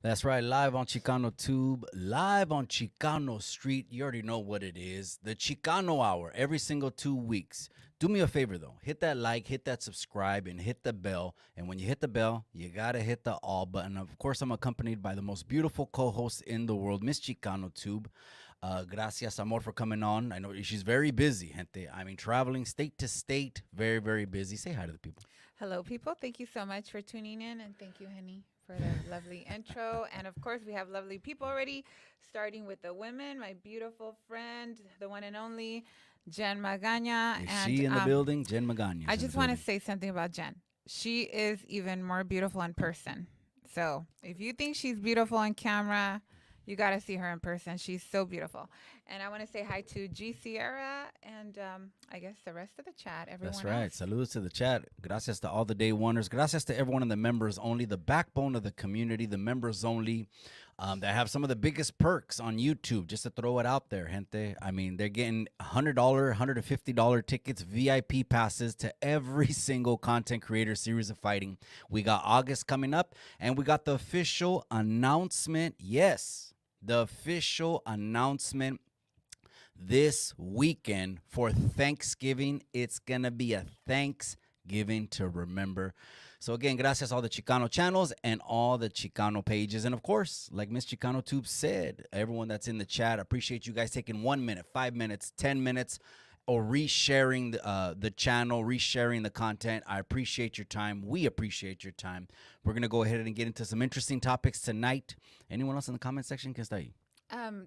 That's right, live on ChicanoTube, live on Chicano Street. You already know what it is. The Chicano Hour, every single 2 weeks. Do me a favor though. Hit that like, hit that subscribe, and hit the bell. And when you hit the bell, you gotta hit the all button. Of course, I'm accompanied by the most beautiful co-host in the world, Miss ChicanoTube. Gracias, amor, for coming on. I know she's very busy, gente. I mean, traveling state to state, very, very busy. Say hi to the people. Hello, people. Thank you so much for tuning in, and thank you, Henny, for the lovely intro. And of course, we have lovely people already, starting with the women. My beautiful friend, the one and only Jen Magana. Is And she in the building? Jen Magana. I just want to say something about Jen. She is even more beautiful in person. So if you think she's beautiful on camera, you got to see her in person. She's so beautiful. And I want to say hi to G Sierra and I guess the rest of the chat. Everyone That's right. else. Saludos to the chat. Gracias to all the day oneers. Gracias to everyone in the members only, the backbone of the community, the members only, that have some of the biggest perks on YouTube. Just to throw it out there, gente. I mean, they're getting $100, $150 tickets, VIP passes to every single content creator series of fighting. We got August coming up, and we got the official announcement. Yes, the official announcement this weekend for Thanksgiving. It's going to be a Thanksgiving to remember. So again, gracias all the Chicano channels and all the Chicano pages. And of course, like Miss ChicanoTube said, everyone that's in the chat, appreciate you guys taking 1 minute, 5 minutes, 10 minutes, or resharing the channel, resharing the content. I appreciate your time. We appreciate your time. We're going to go ahead and get into some interesting topics tonight. Anyone else in the comment section? ¿Qué está ahí?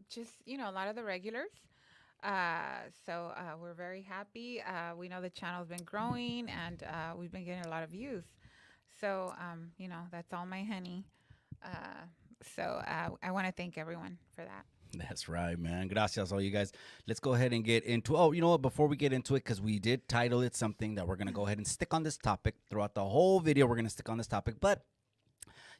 Just, a lot of the regulars. So we're very happy. We know the channel's been growing and we've been getting a lot of views. So, that's all my honey. So I want to thank everyone for that. That's right, man. Gracias, all you guys. Let's go ahead and get into, oh, you know what? Before we get into it, because we did title it something that we're going to go ahead and stick on this topic. Throughout the whole video, we're going to stick on this topic. But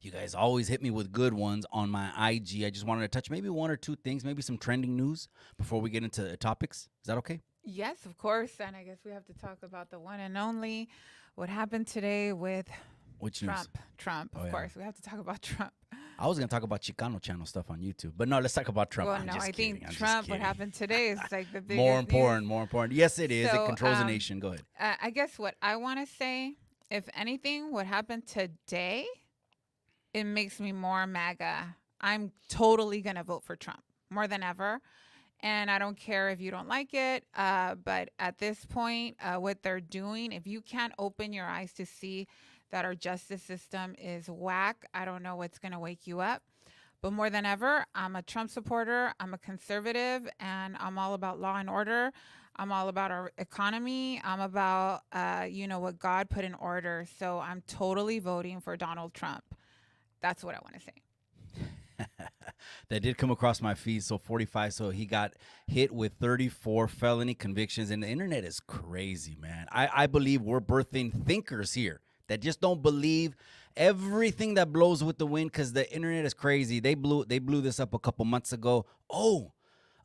you guys always hit me with good ones on my IG. I just wanted to touch maybe one or two things, maybe some trending news before we get into topics. Is that okay? Yes, of course. And I guess we have to talk about the one and only, what happened today with Which Trump. news? Trump, of course. We have to talk about Trump. I was going to talk about Chicano channel stuff on YouTube. But no, let's talk about Trump. Well, I'm no, just I kidding. think I'm just Trump, what kidding. happened today is like the biggest More important, news. more important. Yes, it is. So, It controls a nation. Go ahead. I guess what I want to say, if anything, what happened today, it makes me more MAGA. I'm totally going to vote for Trump more than ever. And I don't care if you don't like it. But at this point, what they're doing, if you can't open your eyes to see that our justice system is whack, I don't know what's going to wake you up. But more than ever, I'm a Trump supporter. I'm a conservative, and I'm all about law and order. I'm all about our economy. I'm about, what God put in order. So I'm totally voting for Donald Trump. That's what I want to say. That did come across my feed. So 45. So he got hit with 34 felony convictions. And the internet is crazy, man. I believe we're birthing thinkers here that just don't believe everything that blows with the wind, because the internet is crazy. They blew this up a couple months ago. Oh,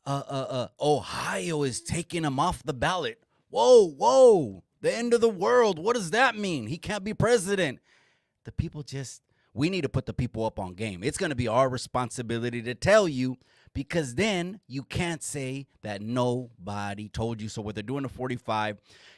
Ohio is taking him off the ballot. Whoa. The end of the world. What does that mean? He can't be president. The people just... We need to put the people up on game. It's going to be our responsibility to tell you, because then you can't say that nobody told you. So what they're doing to 45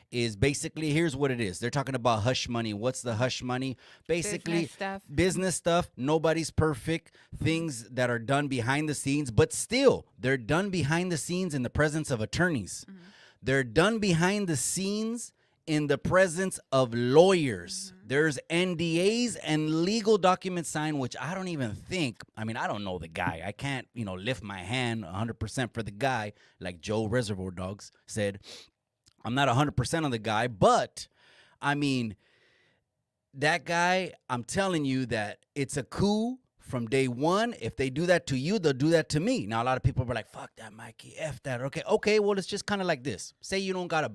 is basically, here's what it is. They're talking about hush money. What's the hush money? Basically, business stuff. Nobody's perfect. Things that are done behind the scenes, but still, they're done behind the scenes in the presence of attorneys. Mm-hmm. They're done behind the scenes in the presence of lawyers. Mm-hmm. There's NDAs and legal documents signed, which I don't even think, I don't know the guy. I can't, lift my hand 100% for the guy, like Joe Reservoir Dogs said. I'm not 100% on the guy, but that guy, I'm telling you that it's a coup from day one. If they do that to you, they'll do that to me. Now, a lot of people are like, fuck that, Mikey, F that. Okay, well, it's just kind of like this. Say you don't got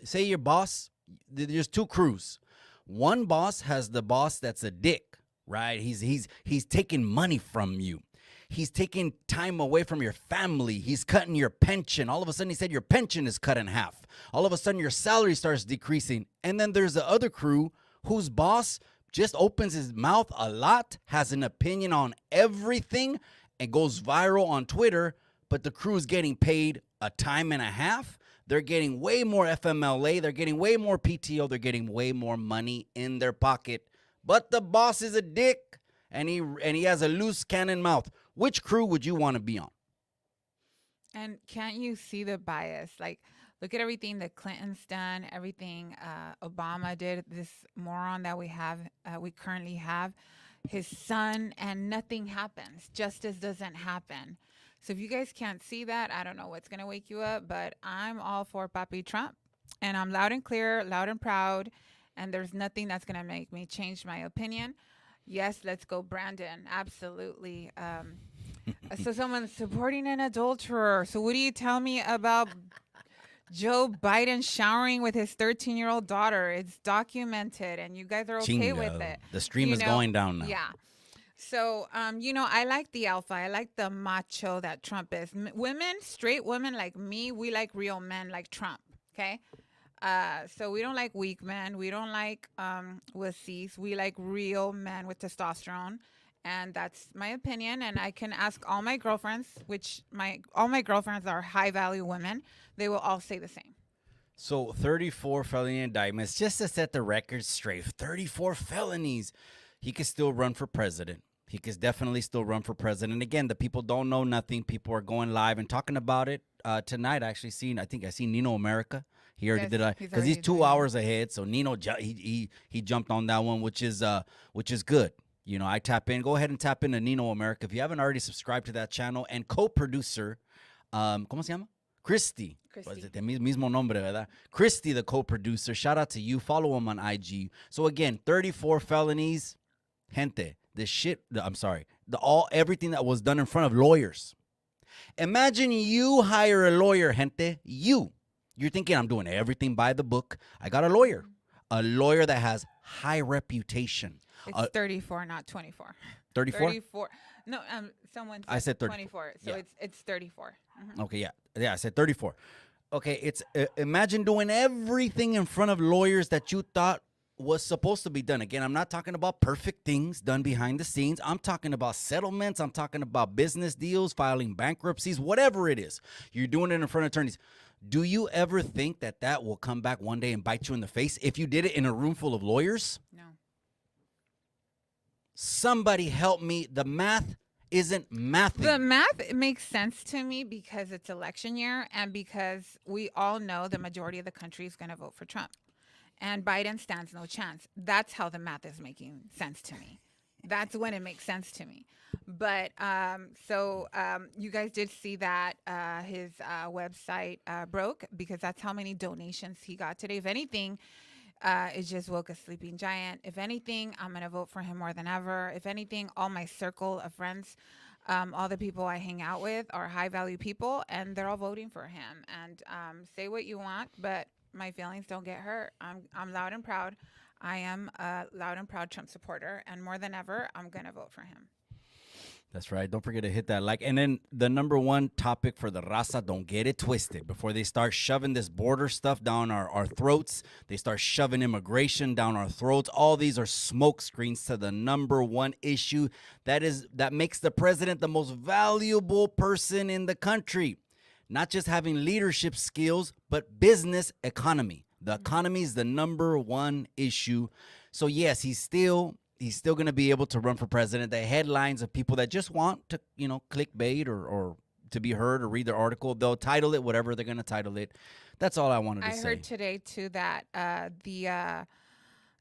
say your boss, there's two crews. One boss has the boss that's a dick, right? He's taking money from you. He's taking time away from your family. He's cutting your pension. All of a sudden, he said your pension is cut in half. All of a sudden, your salary starts decreasing. And then there's the other crew whose boss just opens his mouth a lot, has an opinion on everything, and goes viral on Twitter, but the crew is getting paid a time and a half. They're getting way more FMLA. They're getting way more PTO. They're getting way more money in their pocket. But the boss is a dick, and he has a loose cannon mouth. Which crew would you want to be on? And can't you see the bias? Like, look at everything that Clinton's done, everything Obama did. This moron that we currently have, his son, and nothing happens. Justice doesn't happen. So if you guys can't see that, I don't know what's gonna wake you up. But I'm all for Papi Trump, and I'm loud and clear, loud and proud. And there's nothing that's gonna make me change my opinion. Yes, let's go, Brandon. Absolutely. So someone's supporting an adulterer. So what do you tell me about Joe Biden showering with his 13-year-old daughter? It's documented, and you guys are okay with it. The stream is going down now. Yeah. So, I like the alpha. I like the macho that Trump is. Women, straight women like me, we like real men like Trump, okay? So we don't like weak men. We don't like wussies. We like real men with testosterone. And that's my opinion. And I can ask all my girlfriends, all my girlfriends are high-value women. They will all say the same. So 34 felony indictments, just to set the record straight. 34 felonies. He could still run for president. He could definitely still run for president. Again, the people don't know nothing. People are going live and talking about it tonight. I think I seen Nino America. He already did it because he's 2 hours ahead. So Nino he jumped on that one, which is good. I tap in. Go ahead and tap into Nino America if you haven't already subscribed to that channel. And co-producer, ¿cómo se llama? Christy. Mismo nombre, ¿verdad? Christy, the co-producer. Shout out to you. Follow him on IG. So again, 34 felonies. Gente, everything that was done in front of lawyers. Imagine you hire a lawyer, gente. You're thinking, I'm doing everything by the book. I got a lawyer that has high reputation. It's 34, not 24. 34? 34. No, someone said I said 24. So yeah. it's 34. Mm-hmm. Okay, yeah, I said 34. Okay, it's imagine doing everything in front of lawyers that you thought was supposed to be done. Again, I'm not talking about perfect things done behind the scenes. I'm talking about settlements. I'm talking about business deals, filing bankruptcies, whatever it is. You're doing it in front of attorneys. Do you ever think that will come back one day and bite you in the face if you did it in a room full of lawyers? No. Somebody help me. The math isn't mathing. The math makes sense to me because it's election year and because we all know the majority of the country is going to vote for Trump. And Biden stands no chance. That's how the math is making sense to me. That's when it makes sense to me. But you guys did see that his website broke because that's how many donations he got today. If anything, it just woke a sleeping giant. If anything, I'm going to vote for him more than ever. If anything, all my circle of friends, all the people I hang out with are high-value people, and they're all voting for him. And say what you want, but my feelings don't get hurt. I'm loud and proud. I am a loud and proud Trump supporter, and more than ever, I'm going to vote for him. That's right. Don't forget to hit that like. And then the number one topic for the raza, don't get it twisted. Before they start shoving this border stuff down our throats, they start shoving immigration down our throats. All these are smoke screens to the number one issue that makes the president the most valuable person in the country. Not just having leadership skills, but business economy. The economy is the number one issue. So yes, he's still going to be able to run for president. The headlines of people that just want to, clickbait or to be heard or read their article, they'll title it whatever they're going to title it. That's all I wanted to say. I heard today, too, that the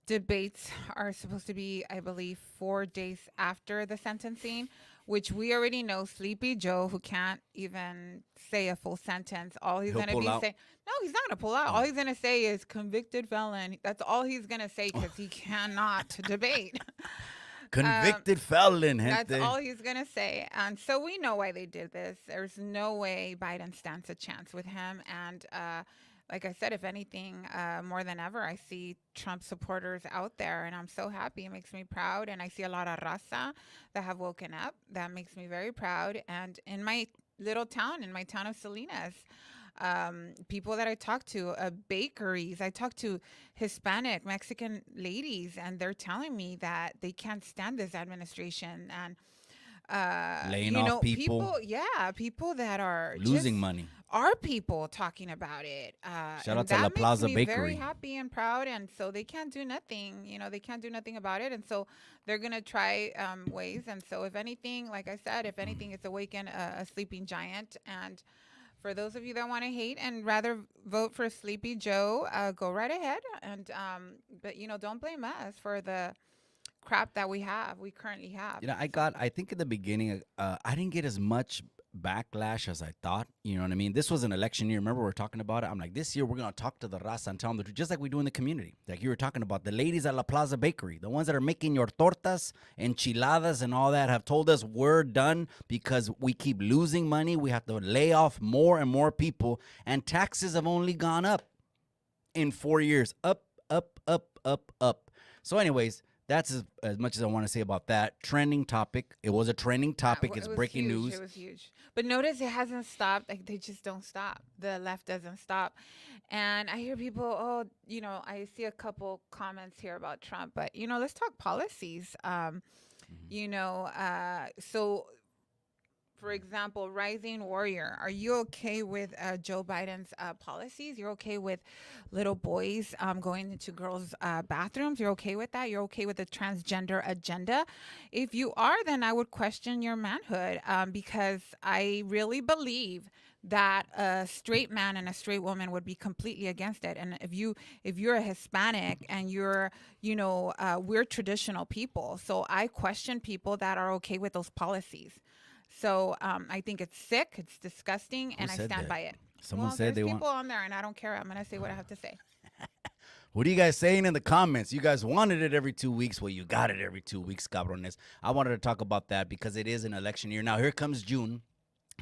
debates are supposed to be, I believe, 4 days after the sentencing, which we already know Sleepy Joe, who can't even say a full sentence, all he's going to be saying. No, he's not going to pull out. All he's going to say is convicted felon. That's all he's going to say because he cannot debate. Convicted felon. That's all he's going to say. And so we know why they did this. There's no way Biden stands a chance with him. And like I said, if anything, more than ever, I see Trump supporters out there, and I'm so happy. It makes me proud. And I see a lot of raza that have woken up. That makes me very proud. And in my little town, in my town of Salinas, People that I talk to, bakeries. I talk to Hispanic, Mexican ladies, and they're telling me that they can't stand this administration. And Laying you off know, people, people, yeah, people that are just losing money. our people talking about it, Shout out and to La that makes Plaza me very Bakery. happy and proud. And so they can't do nothing, you know, they can't do nothing about it. And so they're gonna try ways. And so if anything, like I said, if anything, it's awaken a sleeping giant. And for those of you that want to hate and rather vote for Sleepy Joe, go right ahead. And but you know, don't blame us for the crap that we currently have. You know, So. I think in the beginning, I didn't get as much backlash as I thought. You know what I mean? This was an election year. Remember, we were talking about it. I'm like, this year we're going to talk to the raza and tell them the truth, just like we do in the community. Like you were talking about, the ladies at La Plaza Bakery, the ones that are making your tortas, enchiladas, and all that, have told us we're done because we keep losing money. We have to lay off more and more people, and taxes have only gone up in 4 years. Up, up, up, up, up. So, anyways, that's as much as I want to say about that. Trending topic. It was a trending topic. It's It was breaking huge. news. It was huge. But notice it hasn't stopped. Like they just don't stop. The left doesn't stop. And I hear people, oh, you know, I see a couple comments here about Trump, but you know, let's talk policies. You know, so for example, Rising Warrior, are you okay with Joe Biden's policies? You're okay with little boys going into girls' bathrooms? You're okay with that? You're okay with the transgender agenda? If you are, then I would question your manhood, because I really believe that a straight man and a straight woman would be completely against it. And if you're a Hispanic and you're, you know, we're traditional people, so I question people that are okay with those policies. So I think it's sick, it's disgusting, and I said stand that? by it. Someone Well, said there's they people want. on there, and I don't care. I'm gonna say what I have to say. What are you guys saying in the comments? You guys wanted it every 2 weeks. Well, you got it every 2 weeks, cabrones. I wanted to talk about that because it is an election year. Now, here comes June.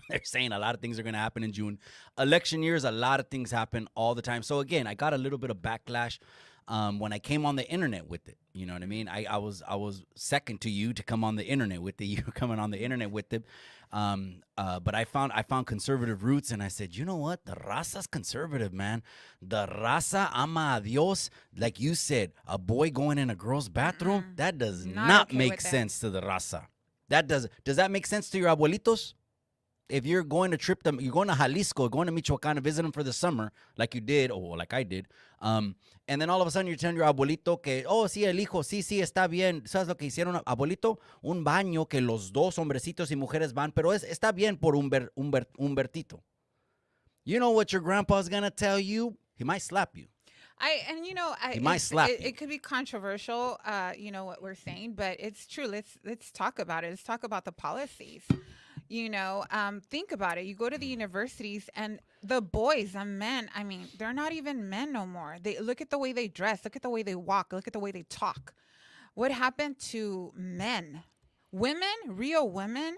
They're saying a lot of things are going to happen in June. Election years, a lot of things happen all the time. So again, I got a little bit of backlash when I came on the internet with it. You know what I mean? I was second to you to come on the internet with it. You were coming on the internet with it. But I found conservative roots, and I said, you know what? The raza's conservative, man. The raza ama a Dios. Like you said, a boy going in a girl's bathroom, that does not okay make with that. sense to the raza. Does that make sense to your abuelitos? If you're going to you're going to Jalisco, going to Michoacan to visit them for the summer, like you did, or like I did, and then all of a sudden you're telling your abuelito que, oh, sí, el hijo, sí, sí, está bien. ¿Sabes lo que hicieron, abuelito? Un baño que los dos hombrecitos y mujeres van, pero está bien por Humbertito. You know what your grandpa's going to tell you? He might slap you. And you know, He might slap you. it could be controversial, you know what we're saying, but it's true. Let's talk about it. Let's talk about the policies. You know, think about it. You go to the universities and the boys and men, I mean, they're not even men no more. They look at the way they dress, look at the way they walk, look at the way they talk. What happened to men? Women, real women,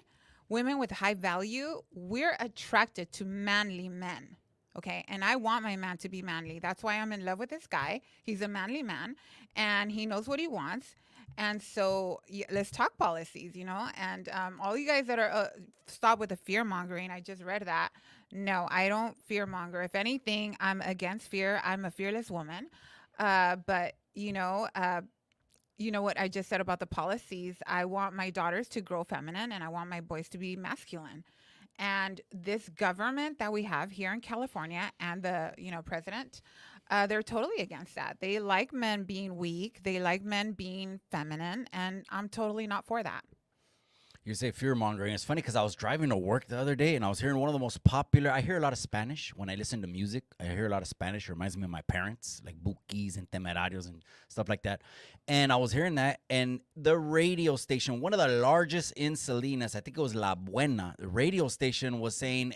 women with high value, we're attracted to manly men. Okay. And I want my man to be manly. That's why I'm in love with this guy. He's a manly man and he knows what he wants. And so let's talk policies, you know, and all you guys that are stop with the fear mongering. I just read that. No, I don't fear monger. If anything, I'm against fear. I'm a fearless woman. But you know what I just said about the policies. I want my daughters to grow feminine and I want my boys to be masculine. And this government that we have here in California and the, you know, president, they're totally against that. They like men being weak. They like men being feminine. And I'm totally not for that. You say fear mongering. It's funny because I was driving to work the other day and I was hearing one of the most popular. I hear a lot of Spanish when I listen to music. I hear a lot of Spanish. It reminds me of my parents, like Bukis and Temerarios and stuff like that. And I was hearing that, and the radio station, one of the largest in Salinas, I think it was La Buena, the radio station was saying,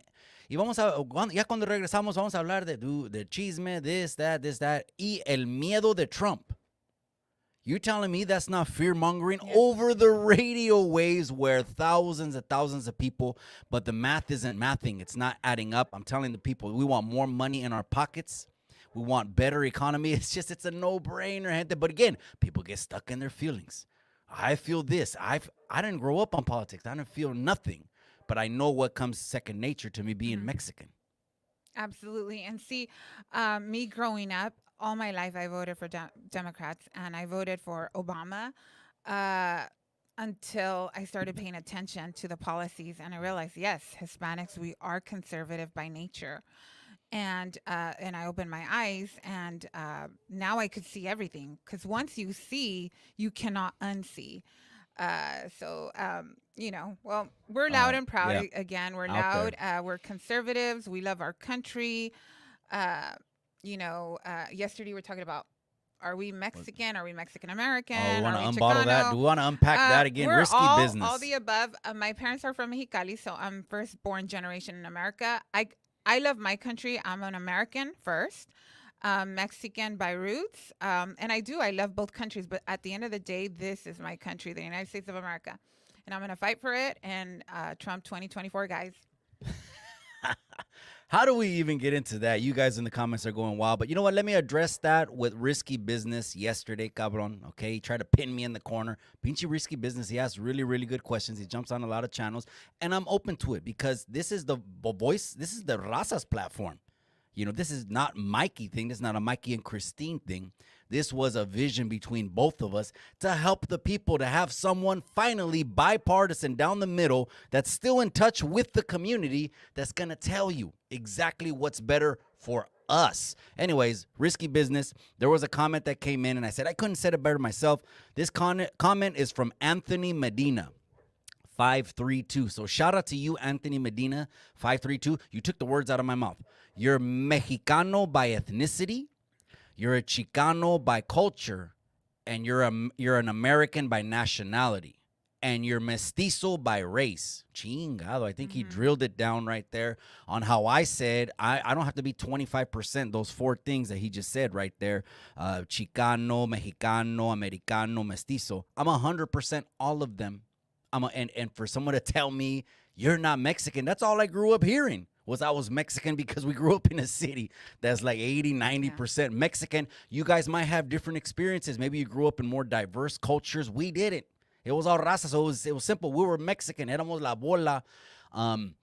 y ya cuando regresamos vamos a hablar de chisme, this, that, y el miedo de Trump. You're telling me that's not fear-mongering? Yes. Over the radio waves where thousands and thousands of people, but the math isn't mathing. It's not adding up. I'm telling the people, we want more money in our pockets. We want better economy. It's a no-brainer, gente. But again, people get stuck in their feelings. I feel this. I didn't grow up on politics. I didn't feel nothing. But I know what comes second nature to me being Mexican. Absolutely. And see, me growing up, all my life I voted for Democrats and I voted for Obama uh, until I started paying attention to the policies and I realized, yes, Hispanics, we are conservative by nature. And I opened my eyes, and now I could see everything. Because once you see, you cannot unsee. Well, we're loud and proud. Yeah, Again, we're out there. loud. We're conservatives. We love our country. Uh, Yesterday we were talking about, are we Mexican? Are we Mexican Oh, we American? want Are to we unbottle that. Do Chicano? we want to unpack that again? We're Risky all business. the above. My parents are from Mexicali, so I'm first born generation in America. I love my country. I'm an American first, Mexican by roots, and I love both countries. But at the end of the day, this is my country, the United States of America, and I'm gonna fight for it. And Trump 2024, guys. How do we even get into that? You guys in the comments are going wild. But you know what? Let me address that with Risky Business yesterday, cabron. Okay. He tried to pin me in the corner. Pinchy Risky Business. He asks really, really good questions. He jumps on a lot of channels. And I'm open to it because this is the voice. This is the Raza's platform. You know, this is not Mikey thing. This is not a Mikey and Christine thing. This was a vision between both of us to help the people, to have someone finally bipartisan down the middle that's still in touch with the community that's going to tell you exactly what's better for us. Anyways, Risky Business. There was a comment that came in and I said, I couldn't say it better myself. This comment is from Anthony Medina. 532. So shout out to you, Anthony Medina, 532. You took the words out of my mouth. You're Mexicano by ethnicity, you're a Chicano by culture, and you're an American by nationality, and you're mestizo by race. Chingado. I think he drilled it down right there on how I said I don't have to be 25%, those four things that he just said right there. Chicano, Mexicano, Americano, mestizo. I'm 100% all of them. And for someone to tell me you're not Mexican, that's all I grew up hearing was I was Mexican because we grew up in a city that's like 80, 90% Mexican. You guys might have different experiences. Maybe you grew up in more diverse cultures. We didn't. It was all raza, so it was simple. We were Mexican. Éramos la bola. And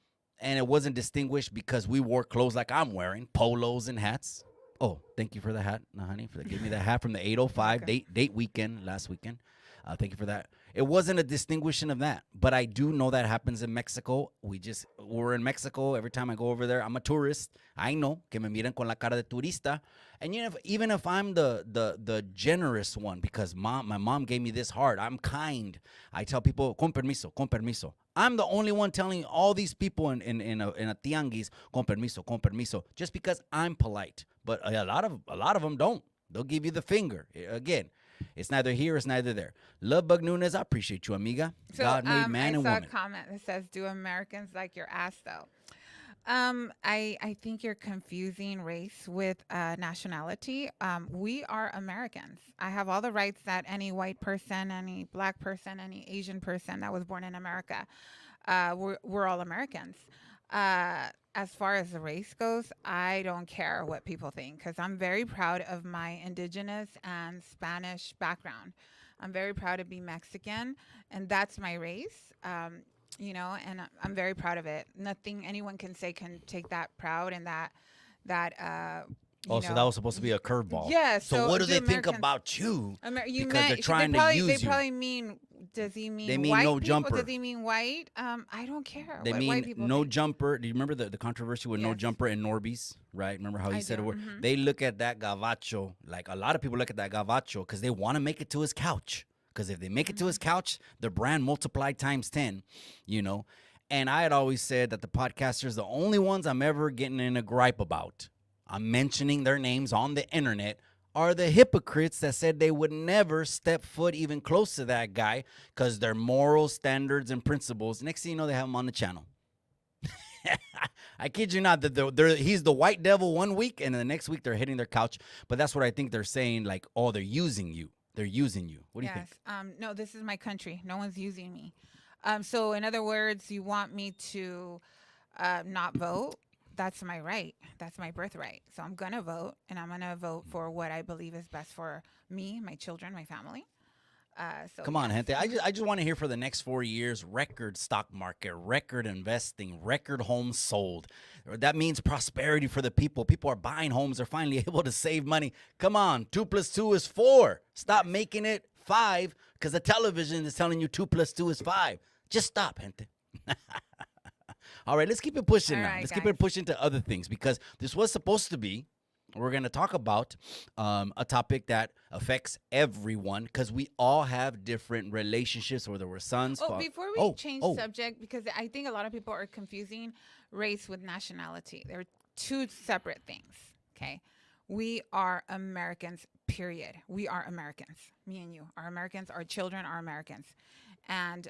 it wasn't distinguished because we wore clothes like I'm wearing, polos and hats. Oh, thank you for the hat, honey. Give me the hat from the 805 date weekend last weekend. Thank you for that. It wasn't a distinguishing of that, but I do know that happens in Mexico. We're in Mexico. Every time I go over there, I'm a tourist. I know que me miran con la cara de turista. And even if I'm the generous one, because my mom gave me this heart, I'm kind. I tell people, con permiso, con permiso. I'm the only one telling all these people in a tianguis, con permiso, just because I'm polite. But a lot of them don't. They'll give you the finger. Again, it's neither here, it's neither there. Love Bug Nunes, I appreciate you, amiga. So, God made man and woman. I saw a comment that says, "Do Americans like your ass, though?" I think you're confusing race with nationality. We are Americans. I have all the rights that any white person, any black person, any Asian person that was born in America. We're all Americans. As far as the race goes, I don't care what people think because I'm very proud of my indigenous and Spanish background. I'm very proud to be Mexican, and that's my race. And I'm very proud of it. Nothing anyone can say can take that proud and that. So that was supposed to be a curveball. Yeah. So what do they think about you? Because they're trying to use you. They probably mean. Does he mean? They mean white no people? jumper. Does he mean white? I don't care. They what mean white people no think. jumper. Do you remember the controversy with no Yes. jumper in Norby's? Right? Remember how he I said do. it? They look at that gavacho, like a lot of people look at that gavacho because they want to make it to his couch. Because if they make it to his couch, the brand multiplied times 10, And I had always said that the podcasters, the only ones I'm ever getting in a gripe about, I'm mentioning their names on the internet, are the hypocrites that said they would never step foot even close to that guy because their moral standards and principles. Next thing you know, they have him on the channel. I kid you not that he's the white devil one week and the next week they're hitting their couch. But that's what I think they're saying, like, oh, they're using you. They're using you. What do you think? No, this is my country. No one's using me. So in other words, you want me to not vote? That's my right. That's my birthright. So I'm going to vote, and I'm going to vote for what I believe is best for me, my children, my family. So Come on, yes. gente. I just want to hear for the next 4 years record stock market, record investing, record homes sold. That means prosperity for the people. People are buying homes. They're finally able to save money. Come on, 2 plus 2 is 4. Stop making it 5 because the television is telling you 2 plus 2 is 5. Just stop, gente. All right, let's keep it pushing All now. right, Let's keep guys. it pushing to other things because this was supposed to be. We're going to talk about a topic that affects everyone because we all have different relationships, whether we're sons. Oh, before we change subject, because I think a lot of people are confusing race with nationality. They're two separate things. Okay. We are Americans, period. We are Americans. Me and you are Americans. Our children are Americans. And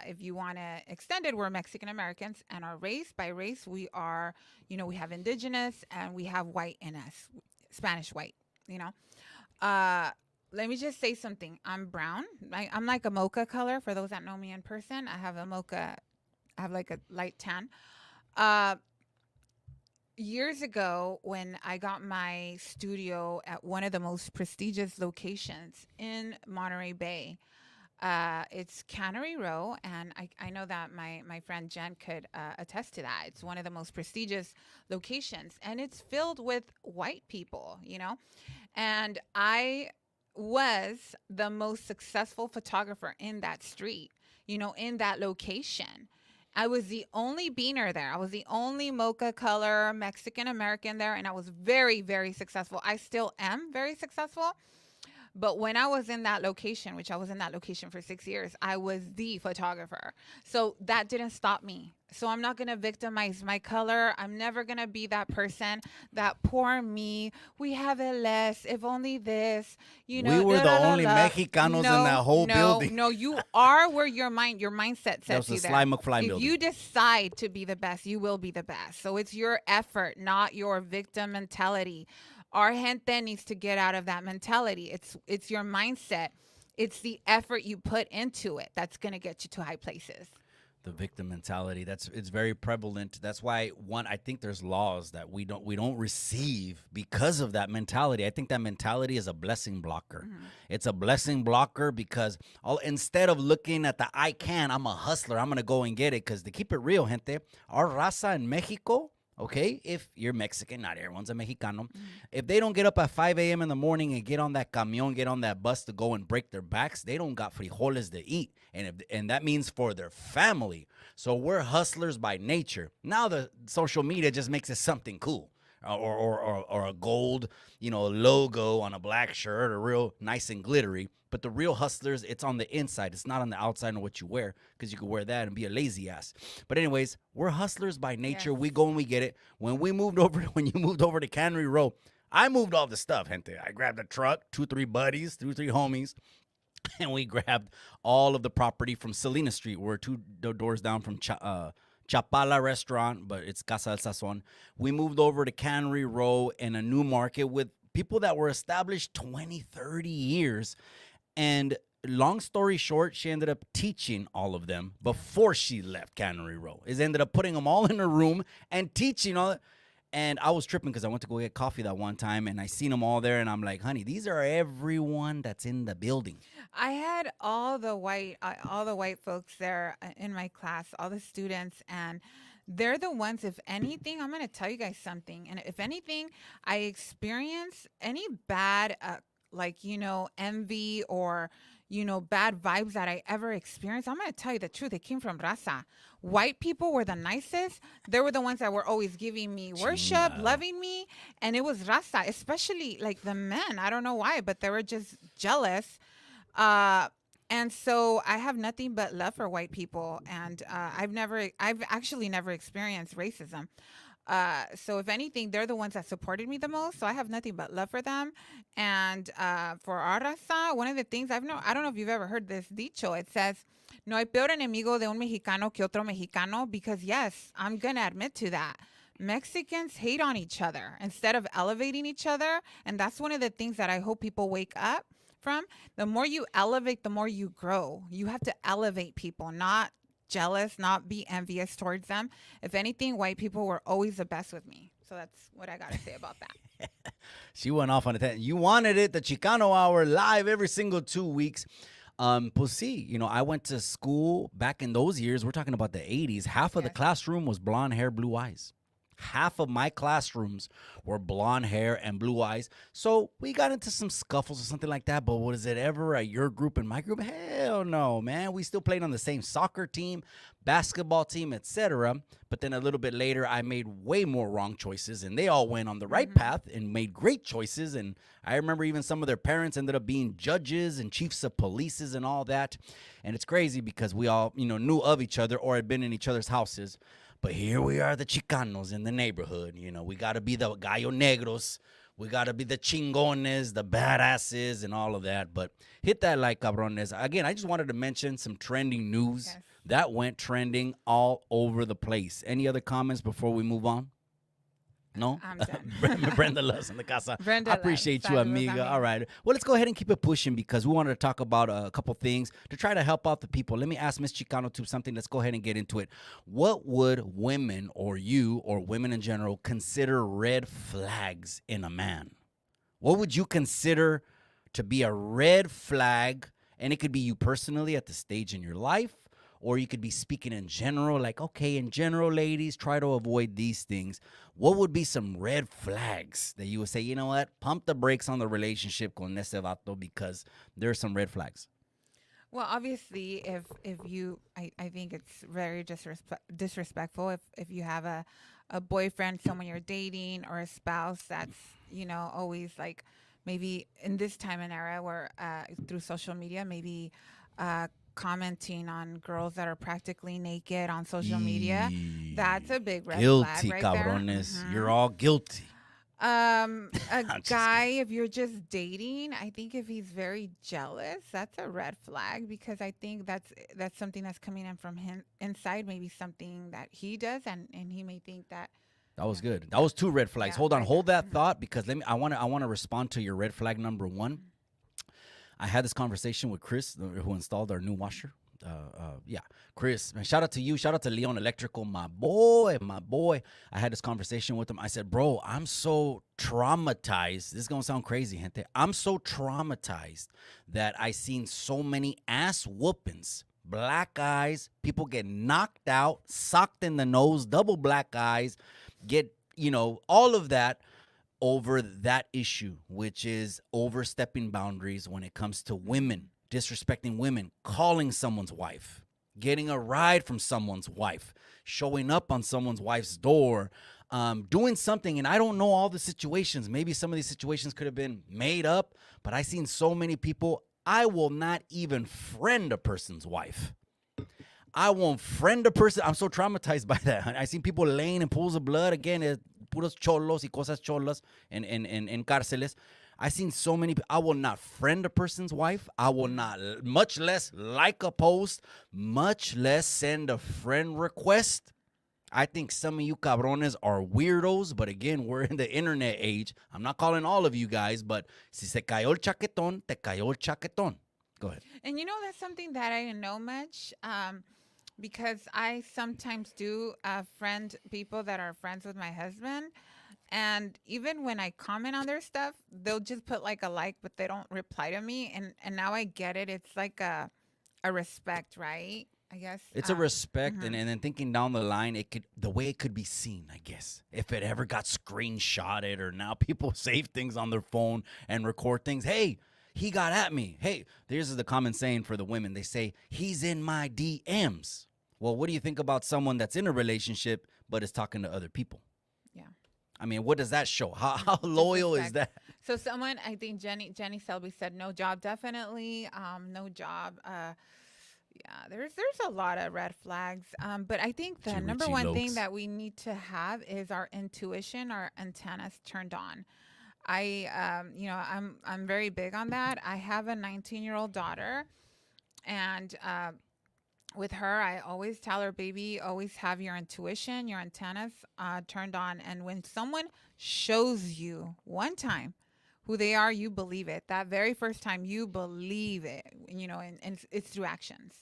if you want to extend it, we're Mexican Americans. And our race, by race, we are, we have indigenous and we have white in us, Spanish white, Let me just say something. I'm brown. I'm like a mocha color. For those that know me in person, I have like a light tan. Years ago, when I got my studio at one of the most prestigious locations in Monterey Bay, it's Cannery Row, and I know that my friend Jen could attest to that. It's one of the most prestigious locations, and it's filled with white people, and I was the most successful photographer in that street, in that location. I was the only beaner there. I was the only mocha color Mexican American there, and I was very, very successful. I still am very successful. But when I was in that location, which I was in that location for 6 years, I was the photographer. So that didn't stop me. So I'm not going to victimize my color. I'm never going to be that person, that poor me. We have it less, if only this, We were the only Mexicanos in that whole building. No, you are where your mindset sets That was you the there. Sly McFly If building. you decide to be the best, you will be the best. So it's your effort, not your victim mentality. Our gente needs to get out of that mentality. It's your mindset. It's the effort you put into it that's going to get you to high places. The victim mentality, it's very prevalent. That's why I think there's laws that we don't receive because of that mentality. I think that mentality is a blessing blocker. Mm-hmm. It's a blessing blocker because instead of looking at the I'm a hustler, I'm going to go and get it, because to keep it real, gente, our raza in Mexico, okay, if you're Mexican, not everyone's a Mexicano. Mm-hmm. If they don't get up at 5 a.m. in the morning and get on that camion, get on that bus to go and break their backs, they don't got frijoles to eat. And that means for their family. So we're hustlers by nature. Now the social media just makes it something cool. Or a gold, logo on a black shirt, or real nice and glittery. But the real hustlers, it's on the inside. It's not on the outside of what you wear, because you could wear that and be a lazy ass. But anyways, we're hustlers by nature. Yes. We go and we get it. When you moved over to Cannery Row, I moved all the stuff, gente. I grabbed a truck, 2-3 buddies, 2-3 homies, and we grabbed all of the property from Selena Street. We're 2 doors down from Chapala restaurant, but it's Casa del Sazon. We moved over to Cannery Row in a new market with people that were established 20, 30 years. And long story short, she ended up teaching all of them before she left Cannery Row. Is ended up putting them all in a room and teaching all. And I was tripping because I went to go get coffee that one time, and I seen them all there, and I'm like, honey, these are everyone that's in the building. I had all the white folks there in my class, all the students, and they're the ones, if anything, I'm going to tell you guys something. And if anything, I experience any bad, envy or, bad vibes that I ever experienced, I'm going to tell you the truth. It came from raza. White people were the nicest. They were the ones that were always giving me worship, loving me. And it was raza, especially like the men. I don't know why, but they were just jealous. And so I have nothing but love for white people. And I've actually never experienced racism. So if anything, they're the ones that supported me the most. So I have nothing but love for them. And for our raza, one of the things I don't know if you've ever heard this dicho. It says, no hay peor enemigo de un mexicano que otro mexicano. Because yes, I'm going to admit to that. Mexicans hate on each other instead of elevating each other. And that's one of the things that I hope people wake up from. The more you elevate, the more you grow. You have to elevate people, not jealous, not be envious towards them. If anything, white people were always the best with me. So that's what I got to say about that. She went off on a tangent. You wanted it, the Chicano Hour live every single 2 weeks. Pues see, I went to school back in those years. We're talking about the 80s. Half of the Yes. classroom was blonde hair, blue eyes. Half of my classrooms were blonde hair and blue eyes. So we got into some scuffles or something like that. But was it ever at your group and my group? Hell no, man. We still played on the same soccer team, basketball team, etc. But then a little bit later, I made way more wrong choices, and they all went on the right path and made great choices. And I remember even some of their parents ended up being judges and chiefs of polices and all that. And it's crazy because we all, knew of each other or had been in each other's houses. But here we are, the Chicanos in the neighborhood. We got to be the gallo negros. We got to be the chingones, the badasses, and all of that. But hit that like, cabrones. Again, I just wanted to mention some trending news Yes. that went trending all over the place. Any other comments before we move on? No? I'm done. Brenda loves in the casa. Brenda I loves. appreciate you, Saludos, amiga. amiga. All right. Well, let's go ahead and keep it pushing because we wanted to talk about a couple things to try to help out the people. Let me ask Miss ChicanoTube something. Let's go ahead and get into it. What would women or you or women in general consider red flags in a man? What would you consider to be a red flag? And it could be you personally at the stage in your life, or you could be speaking in general, like, okay, in general, ladies, try to avoid these things. What would be some red flags that you would say, you know what, pump the brakes on the relationship con ese vato because there are some red flags? Well, obviously, if you, I think it's very disrespectful if you have a boyfriend, someone you're dating, or a spouse that's always like maybe in this time and era where through social media maybe commenting on girls that are practically naked on social media. That's a big red Guilty, flag right cabrones. there. You're all guilty. A just guy, if you're just dating, I think if he's very jealous, that's a red flag because I think that's something that's coming in from him inside, maybe something that he does, and he may think that. That was good. That was 2 red flags. Yeah, Hold on, right hold there. that thought because I want to respond to your red flag number 1. I had this conversation with Chris, who installed our new washer. Chris, man, shout out to you. Shout out to Leon Electrical, my boy. I had this conversation with him. I said, bro, I'm so traumatized. This is going to sound crazy, gente. I'm so traumatized that I seen so many ass whoopings, black eyes, people get knocked out, socked in the nose, double black eyes, get, all of that over that issue, which is overstepping boundaries when it comes to women, disrespecting women, calling someone's wife, getting a ride from someone's wife, showing up on someone's wife's door, doing something. And I don't know all the situations. Maybe some of these situations could have been made up, but I've seen so many people. I will not even friend a person's wife. I won't friend a person. I'm so traumatized by that. I seen people laying in pools of blood. Again, puros cholos y cosas cholas en cárceles. I seen so many. I will not friend a person's wife. I will not, much less like a post, much less send a friend request. I think some of you cabrones are weirdos, but again, we're in the internet age. I'm not calling all of you guys, but si se cayó el chaquetón, te cayó el chaquetón. Go ahead. And that's something that I didn't know much because I sometimes do friend people that are friends with my husband. And even when I comment on their stuff, they'll just put like a like, but they don't reply to me. And now I get it. It's like a respect, right? I guess. It's a respect, and then thinking down the line, the way it could be seen, I guess. If it ever got screenshotted or now people save things on their phone and record things. Hey, he got at me. Hey, this is the common saying for the women. They say, he's in my DMs. Well, what do you think about someone that's in a relationship but is talking to other people? Yeah. I mean, what does that show? How loyal is that? So someone, I think Jenny Selby said, no job, definitely. No job. Yeah, there's a lot of red flags. But I think the number one thing that we need to have is our intuition, our antennas turned on. I'm very big on that. I have a 19-year-old daughter, and with her, I always tell her, baby, always have your intuition, your antennas turned on. And when someone shows you one time who they are, you believe it. That very first time, you believe it, and it's through actions.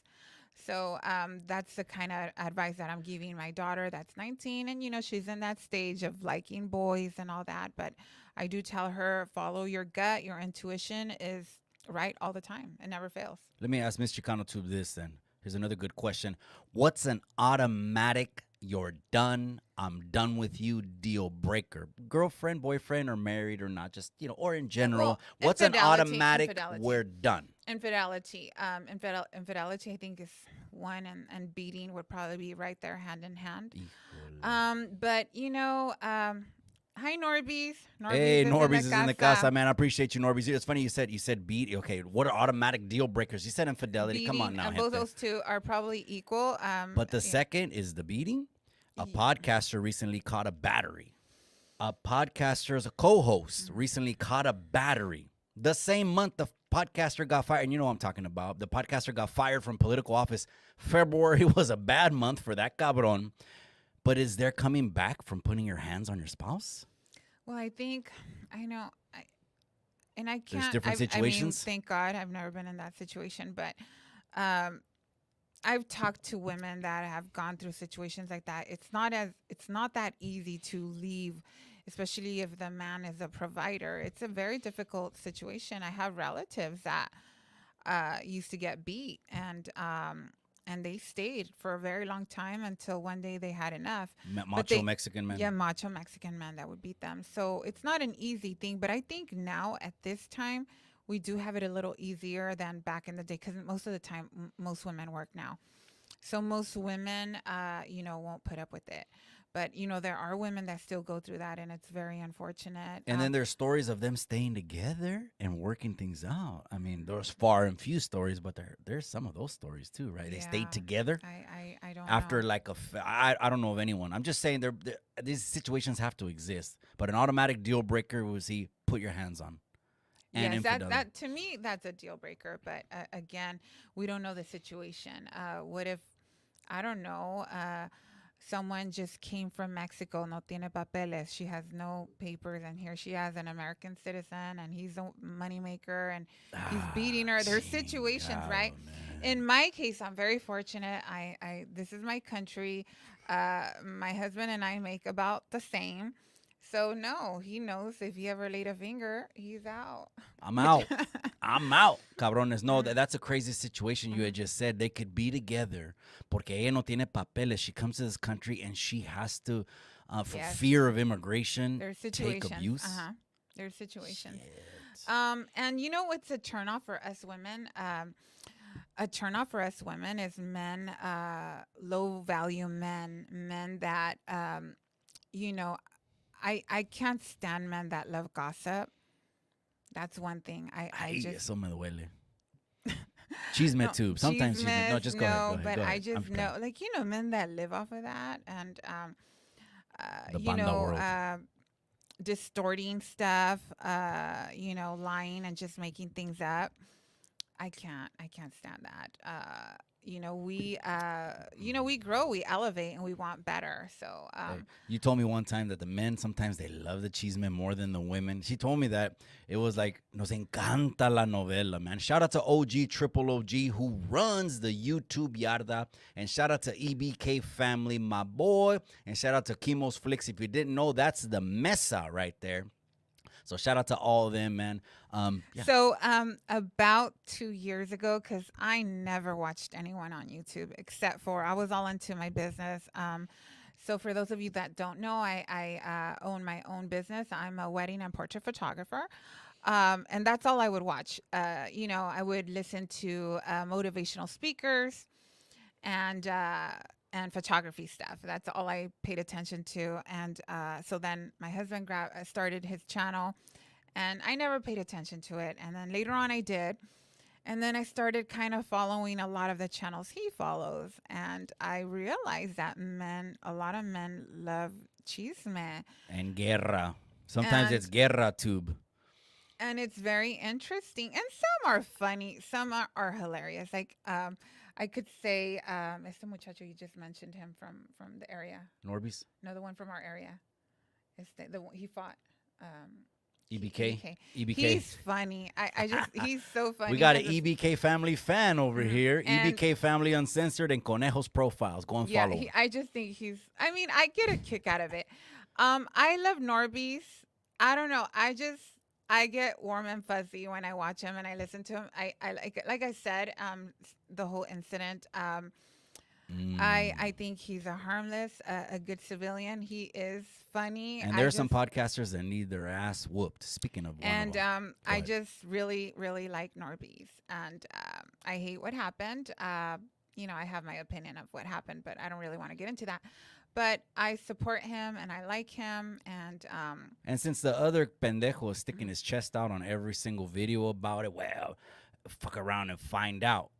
So that's the kind of advice that I'm giving my daughter that's 19. And, she's in that stage of liking boys and all that. But I do tell her, follow your gut. Your intuition is right all the time. It never fails. Let me ask Miss ChicanoTube this then. Here's another good question. What's an automatic "you're done, I'm done with you" deal breaker? Girlfriend, boyfriend, or married or not? Just, or in general. Well, What's an automatic infidelity. "we're done"? Infidelity. Infidelity, I think, is one, and beating would probably be right there hand in hand. But hi Norbies. Hey, Norbies is in the casa, casa. man. I appreciate you, Norbies. It's funny you said beat. Okay, what are automatic deal breakers? You said infidelity. Come on now, And both gente. those two are probably equal. But the second is the beating. A podcaster recently caught a battery. A podcaster's co-host recently caught a battery. The same month the podcaster got fired, and you know what I'm talking about. The podcaster got fired from political office. February was a bad month for that cabron. But is there coming back from putting your hands on your spouse? Well, I think I know. I can't. There's different situations. Thank God, I've never been in that situation. But I've talked to women that have gone through situations like that. It's not that easy to leave, especially if the man is a provider. It's a very difficult situation. I have relatives that used to get beat, and they stayed for a very long time until one day they had enough. Macho Mexican men. Yeah, macho Mexican men that would beat them. So it's not an easy thing. But I think now at this time, we do have it a little easier than back in the day, because most of the time, most women work now. So most women, won't put up with it. But, there are women that still go through that, and it's very unfortunate. And then there's stories of them staying together and working things out. I mean, there's far and few stories, but there's some of those stories too, right? They stayed together. I don't after know. like I don't know of anyone. I'm just saying these situations have to exist. But an automatic deal breaker was he put your hands on. And yes, that to me, that's a deal breaker. But again, we don't know the situation. What if, I don't know, someone just came from Mexico, no tiene papeles. She has no papers, and here she has an American citizen, and he's a moneymaker, and he's beating her. There's situations, right? Man. In my case, I'm very fortunate. This is my country. My husband and I make about the same. So no, he knows if he ever laid a finger, he's out. I'm out. I'm out, cabrones. No, that's a crazy situation you had just said. They could be together porque ella no tiene papeles. She comes to this country and she has to, for fear of immigration, There's take situations. abuse. There's situations. Shit. And what's a turnoff for us women? A turnoff for us women is men, low value men that, I can't stand men that love gossip. That's one thing. I just eso me duele. Chisme tube. Sometimes chisme. No, just go ahead. Go ahead, but go I ahead. just know, men that live off of that, and The banda world. distorting stuff, lying and just making things up. I can't stand that. We grow, we elevate, and we want better. So, you told me one time that the men sometimes they love the chisme more than the women. She told me that it was like nos encanta la novela, man. Shout out to OG Triple OG who runs the YouTube Yarda, and shout out to EBK family, my boy, and shout out to Kimos Flicks. If you didn't know, that's the Mesa right there. So shout out to all of them, man. Yeah. So about 2 years ago, because I never watched anyone on YouTube except for I was all into my business. So for those of you that don't know, I own my own business. I'm a wedding and portrait photographer. And that's all I would watch. I would listen to motivational speakers and photography stuff. That's all I paid attention to. And so then my husband started his channel, and I never paid attention to it. And then later on I did. And then I started kind of following a lot of the channels he follows. And I realized that a lot of men love chisme. And guerra. Sometimes it's guerra tube. And it's very interesting. And some are funny. Some are hilarious. Like, I could say, este muchacho, you just mentioned him from the area. Norbies? No, the one from our area. He fought. EBK? EBK. He's funny. He's so funny. We got an EBK family fan over here. EBK family uncensored and Conejos profiles. Go and follow him. I just think I get a kick out of it. I love Norbies. I don't know. I get warm and fuzzy when I watch him and I listen to him. I like I said, the whole incident. I Mm. think he's a harmless, a good civilian. He is funny. And there I are some just podcasters that need their ass whooped. Speaking of one of and them, go I ahead. just really like Norby's, and I hate what happened. I have my opinion of what happened, but I don't really want to get into that. But I support him and I like him, and And since the other pendejo is sticking his chest out on every single video about it, well, fuck around and find out.